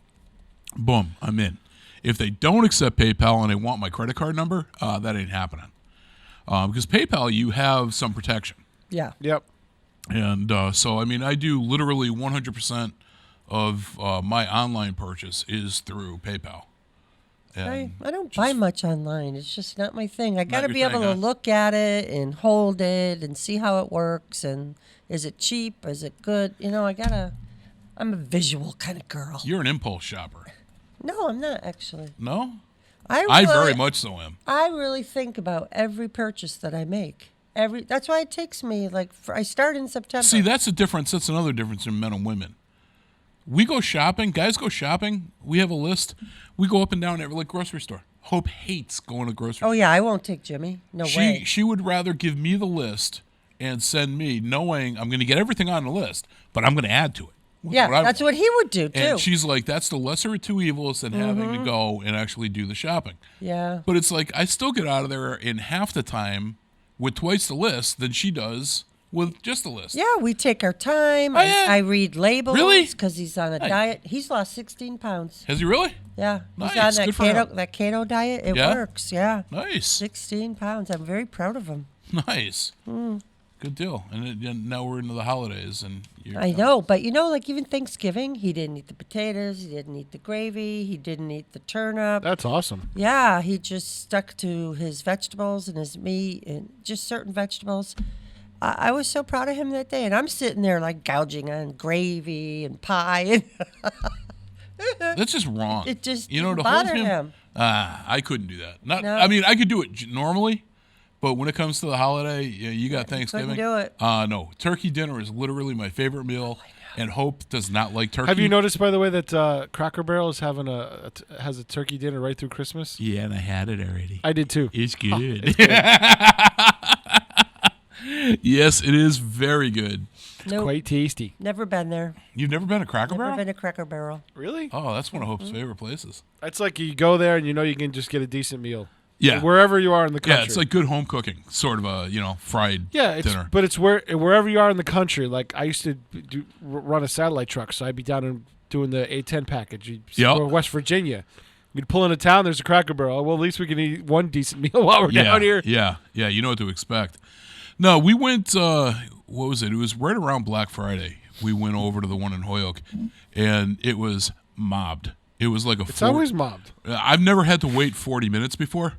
boom, I'm in. If they don't accept PayPal and they want my credit card number, that ain't happening. Because PayPal, you have some protection. yeah. Yep. And so, I mean, I do literally 100% of my online purchase is through PayPal. And I don't buy much online. It's just not my thing. I got to your be able thing, to huh? look at it and hold it and see how it works and is it cheap? Is it good? I'm a visual kind of girl. You're an impulse shopper. No, I'm not actually. No? I I really- very much so am. I really think about every purchase that I make. That's why it takes me I start in September. See, that's the difference. That's another difference in men and women. We go shopping. Guys go shopping. We have a list. We go up and down every grocery store. Hope hates going to grocery Oh yeah, I won't take Jimmy. No way. She would rather give me the list and send me, knowing I'm going to get everything on the list, but I'm going to add to it. Yeah, I that's want. what he would do too. And she's like, that's the lesser of two evils than having to go and actually do the shopping. Yeah. But it's like I still get out of there in half the time with twice the list than she does with just the list. Yeah, we take our time. Oh, yeah. I read labels. Really? Because he's on a Hey. diet. He's lost 16 pounds. Has he really? Yeah. Nice. He's on that Good for him. keto diet. It Yeah? works. Yeah. Nice. 16 pounds. I'm very proud of him. Nice. Good deal. And now we're into the holidays, and I know, but even Thanksgiving, he didn't eat the potatoes, he didn't eat the gravy, he didn't eat the turnip. That's awesome. Yeah, he just stuck to his vegetables and his meat and just certain vegetables. I was so proud of him that day, and I'm sitting there gouging on gravy and pie. That's just wrong. It just to hold bother him. I couldn't do that. No. I mean, I could do it normally, but when it comes to the holiday, you got Thanksgiving. do it. No, turkey dinner is literally my favorite meal, and Hope does not like turkey. Have you noticed, by the way, that Cracker Barrel is having has a turkey dinner right through Christmas? Yeah, and I had it already. I did too. It's good. It's good. Yes, it is very good. Nope. Quite tasty. Never been there. You've never been to Cracker Never Barrel? been to Cracker Barrel. Really? Oh, that's one of Hope's favorite places. It's like you go there and you can just get a decent meal. Yeah. wherever you are in the country. Yeah, it's like good home cooking, sort of a fried dinner. But it's wherever you are in the country. Like I used to run a satellite truck, so I'd be down and doing the A10 package. Or West Virginia. You'd pull into town. There's a Cracker Barrel. Well, at least we can eat one decent meal while we're down here. Yeah. You know what to expect. No, we went. What was it? It was right around Black Friday. We went over to the one in Holyoke, and it was mobbed. It was like It's always mobbed. I've never had to wait 40 minutes before.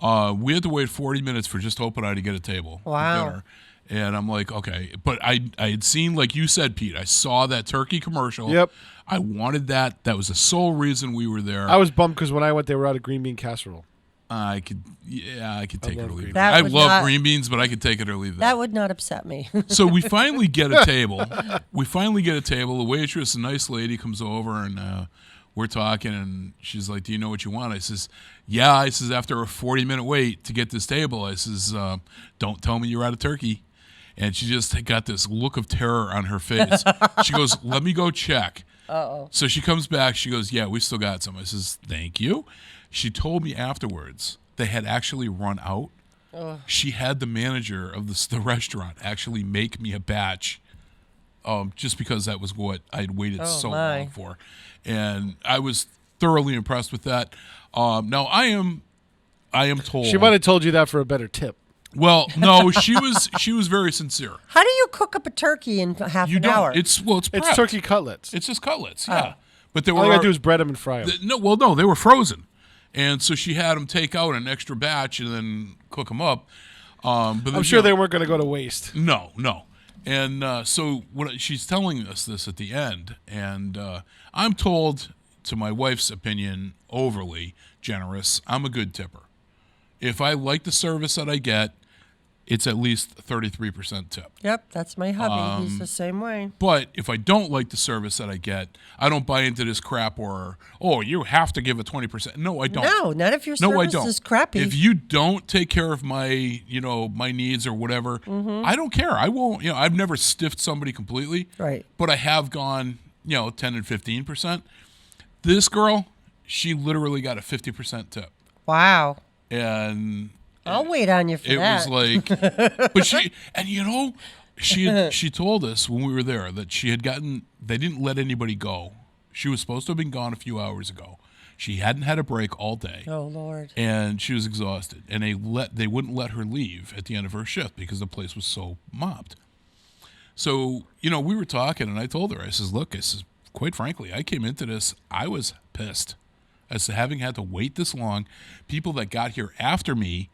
We had to wait 40 minutes for just Hope and I to get a table. Wow. For dinner. And I'm like, okay. But I had seen, like you said, Pete, I saw that turkey commercial. Yep. I wanted that. That was the sole reason we were there. I was bummed because when I went, they were out of green bean casserole. I could take it or leave it. That I would love not- green beans, but I could take it or leave that. That would not upset me. So we finally get a table. The waitress, a nice lady, comes over and we're talking, and she's like, "Do you know what you want?" I says, "Yeah." I says, "After a 40-minute wait to get this table," I says, "Don't tell me you're out of turkey." And she just got this look of terror on her face. She goes, "Let me go check." Uh-oh. So she comes back. She goes, "Yeah, we still got some." I says, "Thank you." She told me afterwards they had actually run out. She had the manager of the restaurant actually make me a batch, just because that was what I'd waited so long for, and I was thoroughly impressed with that. Now I am told She might have told you that for a better tip. Well, no, she was very sincere. How do you cook up a turkey in half an hour? It's It's turkey cutlets. It's just cutlets, yeah. But they All you gotta do is bread them and fry them. No, they were frozen, and so she had them take out an extra batch and then cook them up. But then, I'm sure they weren't going to go to waste. No. And so she's telling us this at the end, and I'm told, to my wife's opinion, overly generous. I'm a good tipper. If I like the service that I get, it's at least 33% tip. Yep, that's my hubby. He's the same way. But if I don't like the service that I get, I don't buy into this crap where, you have to give a 20%. No, I don't. No, not if your service is crappy. If you don't take care of my, my needs or whatever, I don't care. I won't, I've never stiffed somebody completely. Right. But I have gone, 10 and 15%. This girl, she literally got a 50% tip. Wow. And I'll wait on you for that. It was like, but she told us when we were there that she had they didn't let anybody go. She was supposed to have been gone a few hours ago. She hadn't had a break all day. Oh, Lord. And she was exhausted. And they wouldn't let her leave at the end of her shift because the place was so mobbed. So, we were talking, and I told her, I says, look, quite frankly, I came into this, I was pissed. As to having had to wait this long, people that got here after me,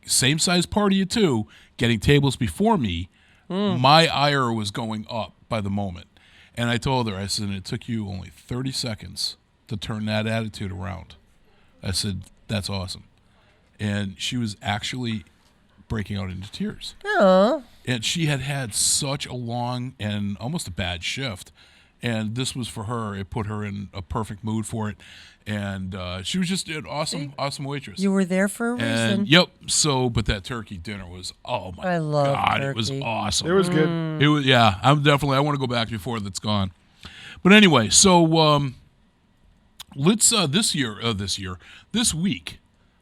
same size party of two, getting tables before me, my ire was going up by the moment. And I told her, I said, it took you only 30 seconds to turn that attitude around. I said, that's awesome. And she was actually breaking out into tears. Oh. And she had such a long and almost a bad shift. And this was for her. It put her in a perfect mood for it. And she was just an awesome waitress. You were there for a reason. And, yep. So, but that turkey dinner was, oh my I love God, turkey. it was awesome. It was good. It was, yeah. I want to go back before that's gone. But anyway, so let's this week,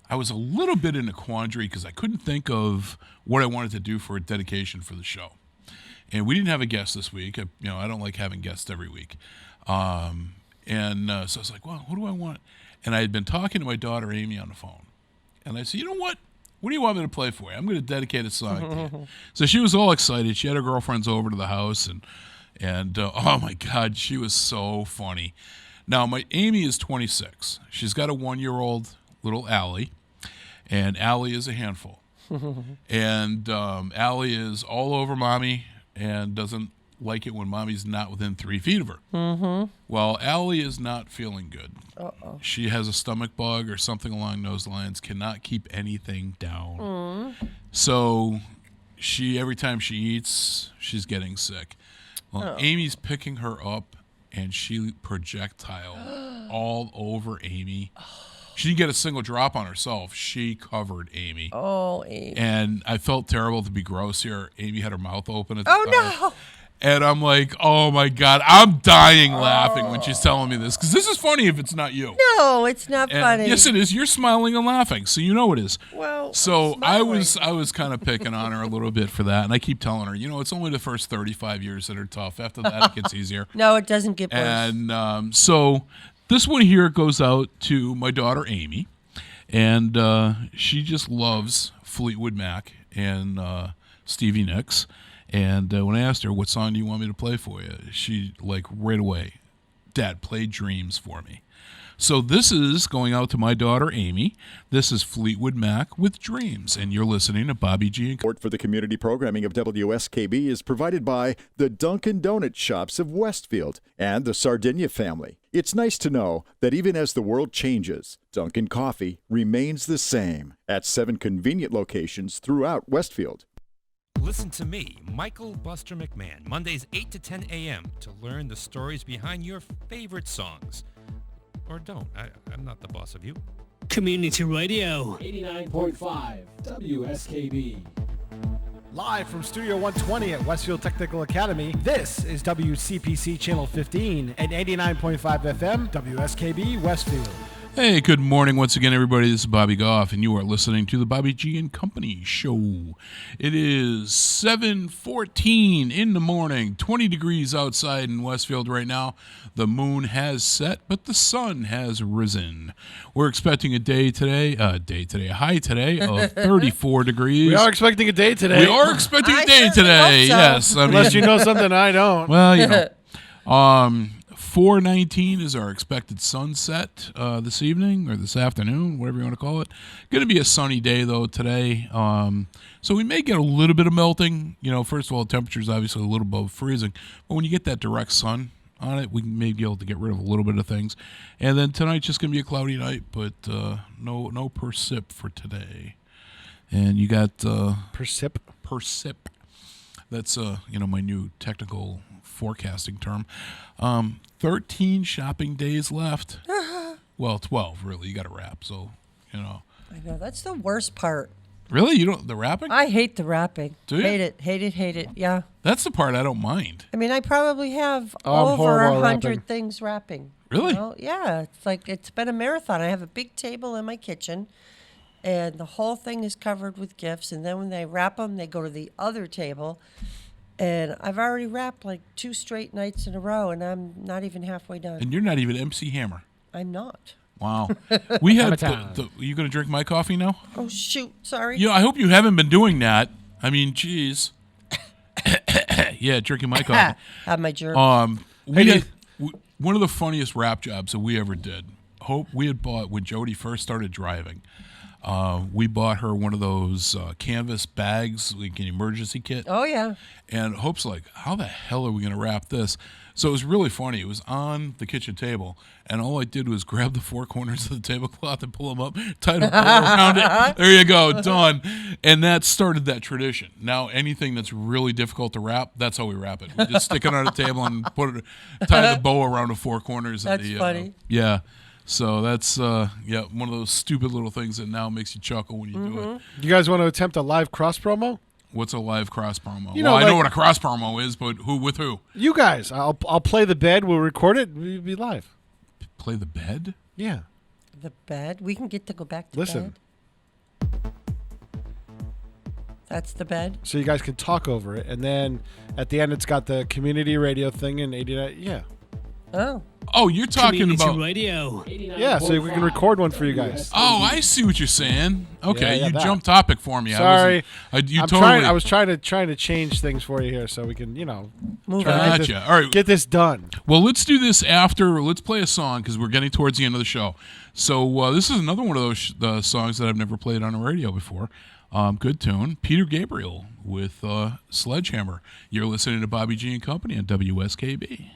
I was a little bit in a quandary because I couldn't think of what I wanted to do for a dedication for the show. And we didn't have a guest this week. I don't like having guests every week. So I was like, well, what do I want? And I had been talking to my daughter, Amy, on the phone. And I said, you know what? What do you want me to play for you? I'm going to dedicate a song to you. So she was all excited. She had her girlfriends over to the house. And oh, my God, she was so funny. Now, Amy is 26. She's got a 1-year-old little Allie. And Allie is a handful. And Allie is all over Mommy and doesn't like it when Mommy's not within 3 feet of her. Mm-hmm. Well, Allie is not feeling good. Uh-oh. She has a stomach bug or something along those lines, cannot keep anything down. So every time she eats, she's getting sick. Well, Amy's picking her up, and she projectile all over Amy. She didn't get a single drop on herself. She covered Amy. Oh, Amy. And I felt terrible to be gross here. Amy had her mouth open at the Oh, time. no. And I'm like, oh my God, I'm dying laughing when she's telling me this. Because this is funny if it's not you. No, it's not And funny. yes, it is. You're smiling and laughing, so you know it is. Well, so I was kind of picking on her a little bit for that, and I keep telling her, it's only the first 35 years that are tough. After that, it gets easier. No, it doesn't get worse. And so this one here goes out to my daughter Amy, and she just loves Fleetwood Mac and Stevie Nicks. And when I asked her, what song do you want me to play for you? She, right away, Dad, play Dreams for me. So this is going out to my daughter, Amy. This is Fleetwood Mac with Dreams, and you're listening to Bobby G. Support for the community programming of WSKB is provided by the Dunkin' Donut Shops of Westfield and the Sardinia family. It's nice to know that even as the world changes, Dunkin' Coffee remains the same at 7 convenient locations throughout Westfield. Listen to me, Michael Buster McMahon, Mondays 8 to 10 a.m. to learn the stories behind your favorite songs. Or don't. I'm not the boss of you. Community Radio. 89.5 WSKB. Live from Studio 120 at Westfield Technical Academy, this is WCPC Channel 15 and 89.5 FM, WSKB Westfield. Hey, good morning once again, everybody. This is Bobby Goff, and you are listening to the Bobby G and Company Show. It is 7:14 in the morning, 20 degrees outside in Westfield right now. The moon has set, but the sun has risen. We're expecting a high today of 34 degrees. We are expecting a day today. We are expecting a day today, yes. Unless you know something I don't. Well, 4:19 is our expected sunset this evening or this afternoon, whatever you want to call it. Going to be a sunny day, though, today. So we may get a little bit of melting. First of all, the temperature is obviously a little above freezing. But when you get that direct sun on it, we may be able to get rid of a little bit of things. And then tonight's just going to be a cloudy night, but no percip for today. And you got... Percip? Percip. That's, my new technical forecasting term. 13 shopping days left. Well, 12, really. You got to wrap, so, I know, that's the worst part. Really? You don't, the wrapping? I hate the wrapping. Do you? Hate it, yeah. That's the part I don't mind. I mean, I probably have I'm over horrible at 100 wrapping. things wrapping. Really? Yeah, it's been a marathon. I have a big table in my kitchen, and the whole thing is covered with gifts, and then when they wrap them, they go to the other table. And I've already wrapped 2 straight nights in a row, and I'm not even halfway done. And you're not even MC Hammer. I'm not. Wow. We had. Are you going to drink my coffee now? Oh, shoot. Sorry. I hope you haven't been doing that. I mean, geez. Yeah, drinking my coffee. Have my jerk. We had one of the funniest rap jobs that we ever did. We had bought when Jody first started driving. We bought her one of those canvas bags, like an emergency kit. Oh, yeah. And Hope's like, how the hell are we going to wrap this? So it was really funny. It was on the kitchen table, and all I did was grab the 4 corners of the tablecloth and pull them up, tied a bow around it. There you go, done. And that started that tradition. Now, anything that's really difficult to wrap, that's how we wrap it. We just stick it on the table and tie the bow around the 4 corners. That's funny. Yeah. So that's one of those stupid little things that now makes you chuckle when you do it. You guys want to attempt a live cross promo? What's a live cross promo? I know what a cross promo is, but who with who? You guys. I'll play the bed. We'll record it. We'll be live. Play the bed? Yeah. The bed? We can get to go back to Listen. bed. That's the bed? So you guys can talk over it. And then at the end, it's got the community radio thing in 89. Yeah. Oh, you're talking Community about Radio. Yeah, so we can record one for you guys. Oh, I see what you're saying. Okay, Yeah, you that. jumped topic for me. Sorry, I was trying to change things for you here, so we can move try to Gotcha. All right, get this done. Well, let's do this after. Let's play a song because we're getting towards the end of the show. So this is another one of those songs that I've never played on the radio before. Good tune. Peter Gabriel with Sledgehammer. You're listening to Bobby G and Company on WSKB.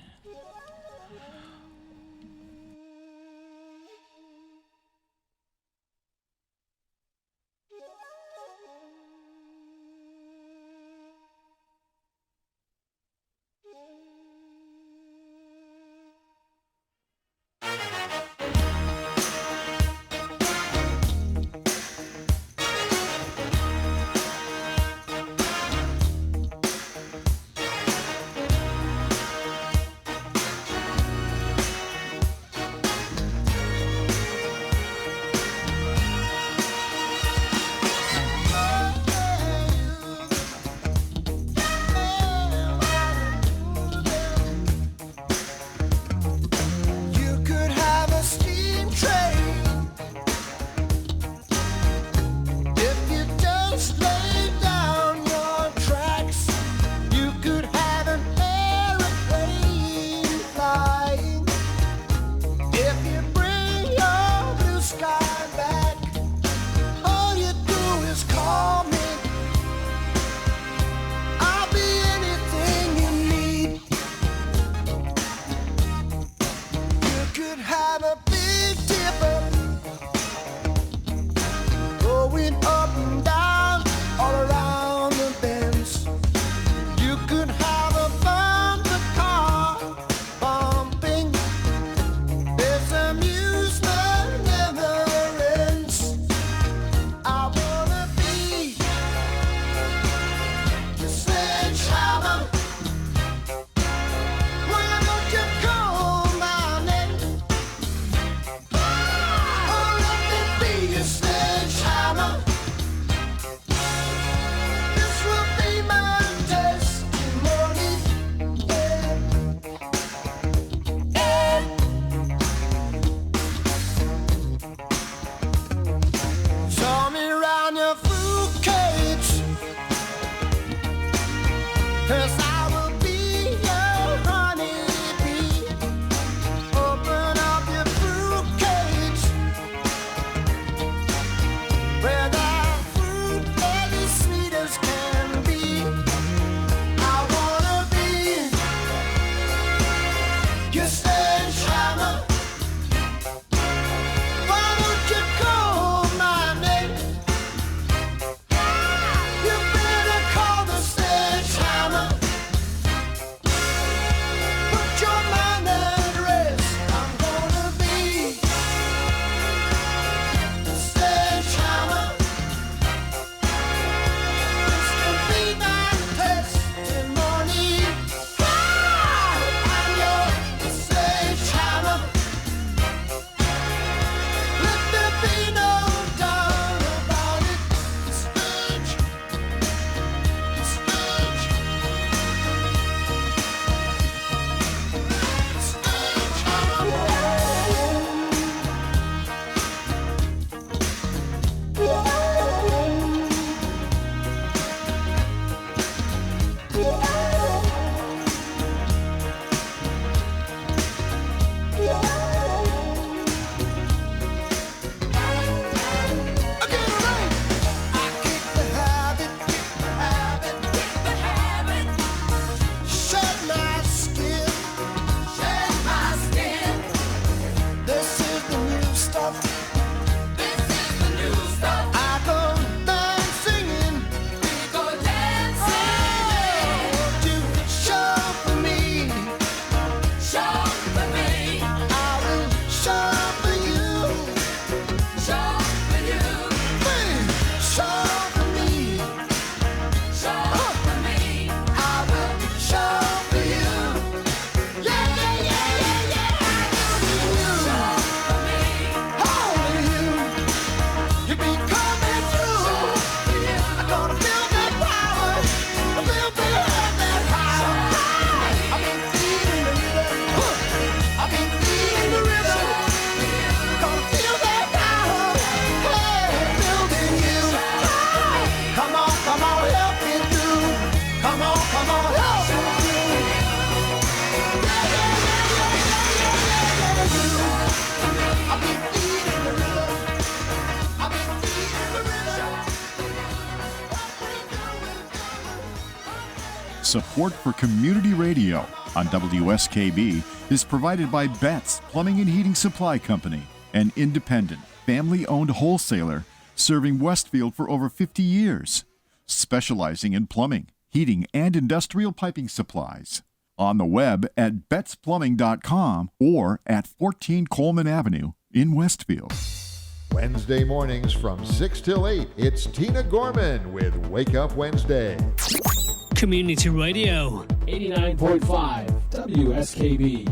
could have a big dipper going up and down all around the bends. You could have a bumper car bumping. There's amusement never ends. I wanna be the sledgehammer. Why don't you call my name? Oh, let me be a sledgehammer. This will be my testimony. Show me round your fruit cage, 'cause I will be your honeybee. Open up your fruit cage, where the fruit is as sweet as can be. I wanna be your sledgehammer. Why don't you call my name? You better call the sledgehammer. Put your mind at rest. I'm gonna be the sledgehammer. This can be my testimony. I'm your sledgehammer. Let there be no doubt about it. Sledge, sledge, shed my skin. This is the new stuff. I go dancing. Oh, you show for me. I will show for you. Please show for me. I will show for you. Yeah, yeah, yeah, yeah, yeah. Only you. You be coming through. I'm gonna feel that power. I will be that power. I've been feeling the rhythm. I've been feeling the rhythm. Gonna feel that power. Hey, building you. Come on, help me through. Come on, help me through. Yeah, yeah, yeah, yeah, yeah, yeah, yeah. I've been feeling the rhythm. I've been feeling the rhythm. Support for community radio on WSKB is provided by Betts Plumbing and Heating Supply Company, an independent, family-owned wholesaler serving Westfield for over 50 years, specializing in plumbing, heating, and industrial piping supplies. On the web at bettsplumbing.com or at 14 Coleman Avenue in Westfield. Wednesday mornings from 6 till 8, it's Tina Gorman with Wake Up Wednesday. Community Radio. 89.5 WSKB.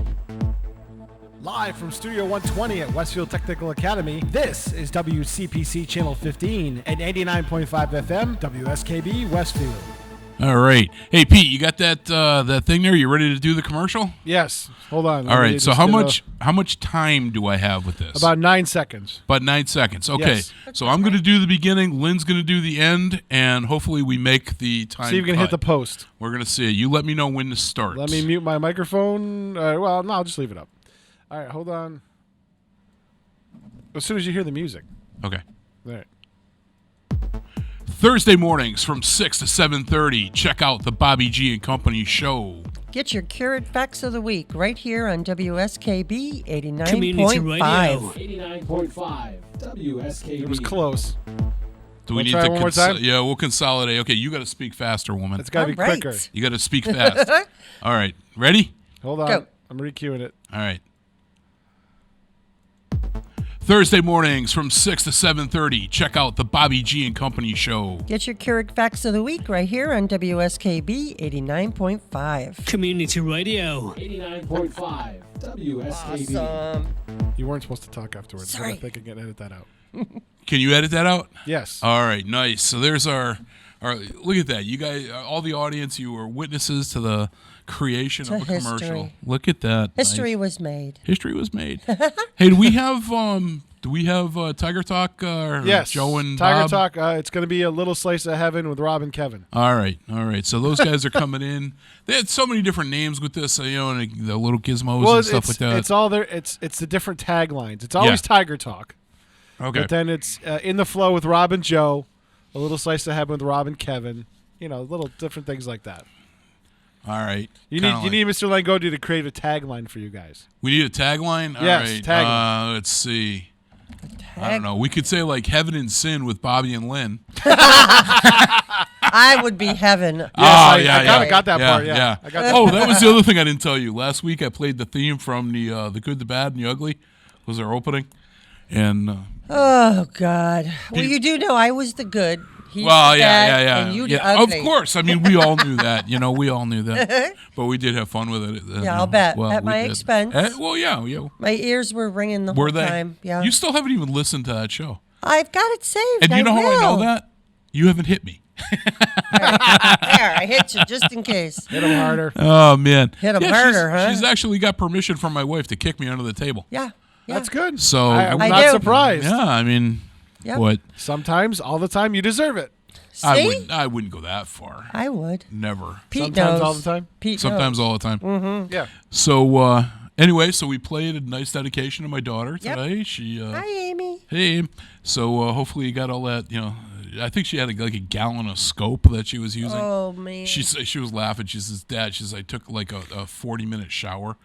Live from Studio 120 at Westfield Technical Academy, this is WCPC Channel 15 at 89.5 FM, WSKB, Westfield. All right. Hey, Pete, you got that thing there? You ready to do the commercial? Yes. Hold on. All right. So how much time do I have with this? About 9 seconds. About 9 seconds. Okay. Yes. So I'm going to do the beginning. Lynn's going to do the end, and hopefully we make the time. See if you can hit the post. We're going to see. You let me know when to start. Let me mute my microphone. Well, no, I'll just leave it up. All right. Hold on. As soon as you hear the music. Okay. All right. Thursday mornings from 6 to 7:30. Check out the Bobby G and Company show. Get your Curate Facts of the Week right here on WSKB 89.5. Community Radio. 89.5 WSKB. It was close. Do we Wanna need try to it one more time? Yeah, we'll consolidate. Okay, you got to speak faster, woman. It's got to be All right. quicker. You got to speak fast. All right, ready? Hold on. Go. I'm requeuing it. All right. Thursday mornings from 6 to 7:30. Check out the Bobby G and Company show. Get your Curate Facts of the Week right here on WSKB 89.5. Community Radio. 89.5 WSKB. Awesome. You weren't supposed to talk afterwards. Sorry. I think I can edit that out. Can you edit that out? Yes. All right, nice. So there's our look at that. You guys, all the audience, you were witnesses to the creation To of a commercial. history. Look at that. History Nice. was made. History was made. Hey, do we have Tiger Talk? Yes. Joe and Tiger Bob? Talk. It's going to be a little slice of heaven with Rob and Kevin. All right. So those guys are coming in. They had so many different names with this, and the little gizmos and stuff like that. It's all there. It's the different taglines. It's always Tiger Talk. Okay. But then it's In the Flow with Rob and Joe, a little slice of heaven with Rob and Kevin. Little different things like that. All right. You need Mr. Langodi to create a tagline for you guys. We need a tagline? All Yes, right. tagline. Let's see. I don't know. We could say like Heaven and Sin with Bobby and Lynn. I would be heaven. Yes, I got that part. Yeah. Yeah. I got that. Oh, that was the other thing I didn't tell you. Last week I played the theme from the Good, the Bad, and the Ugly. Was our opening, and Oh, God. Well, you do know I was the good. He's well, the yeah, bad, yeah. And you Yeah, the ugly. of course. I mean, we all knew that. We all knew that. But we did have fun with it. Yeah, I'll bet. Well, At we my did. expense. Well, yeah. My ears were ringing the Were whole they? time. Yeah. You still haven't even listened to that show. I've got it saved. And you know how I know will. that? You haven't hit me. There, I hit you just in case. Hit him harder. Oh, man. Hit him Yeah, harder, huh? She's actually got permission from my wife to kick me under the table. Yeah. That's good. So I'm I not do. surprised. Yeah, I mean, Yep. what? Sometimes, all the time, you deserve it. See? I wouldn't go that far. I would. Never. Pete Sometimes, knows. all the time. Pete Sometimes knows. all the time. Mm-hmm. Yeah. So anyway, so we played a nice dedication to my daughter Yep. today. She Hi, Amy. hey, so hopefully you got all that. I think she had like a gallon of scope that she was using. Oh, man. She was laughing. She says, "Dad," she says, "I took like a 40-minute shower."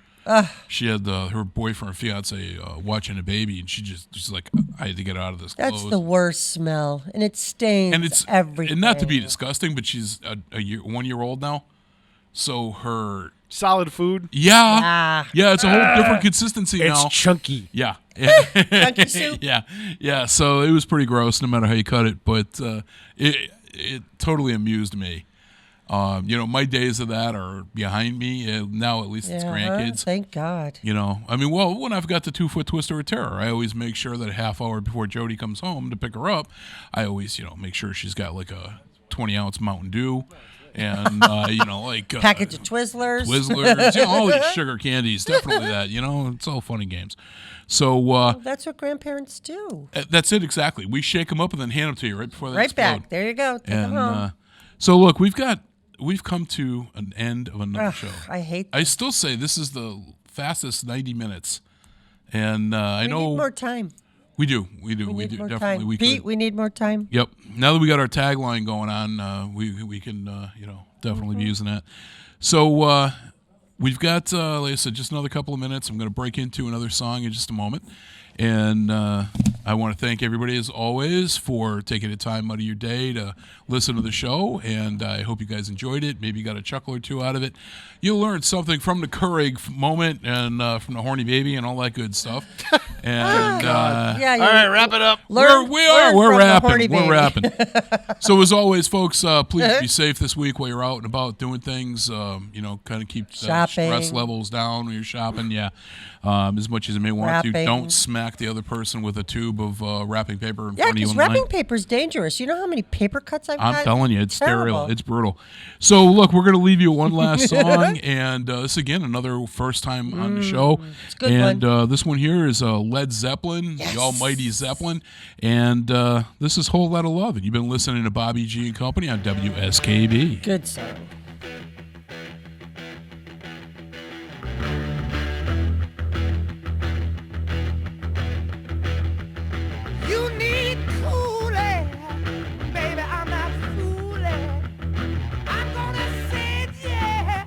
She had her boyfriend or fiance watching a baby, and she's like, "I had to get out of this That's clothes." the worst smell, and it stains and it's everything. and not to be disgusting, but she's a 1-year-old now, so her solid food. Yeah, it's a whole different consistency It's now. chunky. Yeah, Chunky soup. yeah. So it was pretty gross, no matter how you cut it, but it totally amused me. My days of that are behind me. Now at least it's grandkids. Thank God. When I've got the 2-foot twister of terror, I always make sure that a half hour before Jody comes home to pick her up, I always, make sure she's got like a 20-ounce Mountain Dew and, package of Twizzlers. All these sugar candies. Definitely that, it's all fun and games. So Well, that's what grandparents do. that's it exactly. We shake them up and then hand them to you right before they Right explode. back. There you go. Take them home. So look, we've come to an end of another show. I hate I still say this is the fastest 90 minutes. And I know we need more time. We do. We need do. more Definitely. time. We Pete, could. we need more time. Yep. Now that we got our tagline going on, we can definitely be using that. So we've got like I said, just another couple of minutes. I'm going to break into another song in just a moment. And I want to thank everybody, as always, for taking the time out of your day to listen to the show. And I hope you guys enjoyed it. Maybe you got a chuckle or two out of it. You'll learn something from the Keurig moment and from the horny baby and all that good stuff. And Yeah, All right, wrap it up. Learn we're from the horny rapping. We're baby. rapping. So as always, folks, please be safe this week while you're out and about doing things. Kind of keep stress Shopping. levels down when you're shopping. Yeah, as much as you may want to. Wrapping. Don't smack the other person with a tube of wrapping paper in Yeah, front of you because in line. wrapping paper is dangerous. You know how many paper cuts I've I'm got? telling you, it's Terrible. sterile. It's brutal. So, look, we're going to leave you one last song, and this again, another first time on the show. It's a good and this one here is Led Zeppelin, the almighty Zeppelin, and this is Whole Lot of Love. And you've been listening to Bobby G and Company on WSKB. Good song. You need cool air, baby. I'm not fooling. I'm gonna say it, yeah.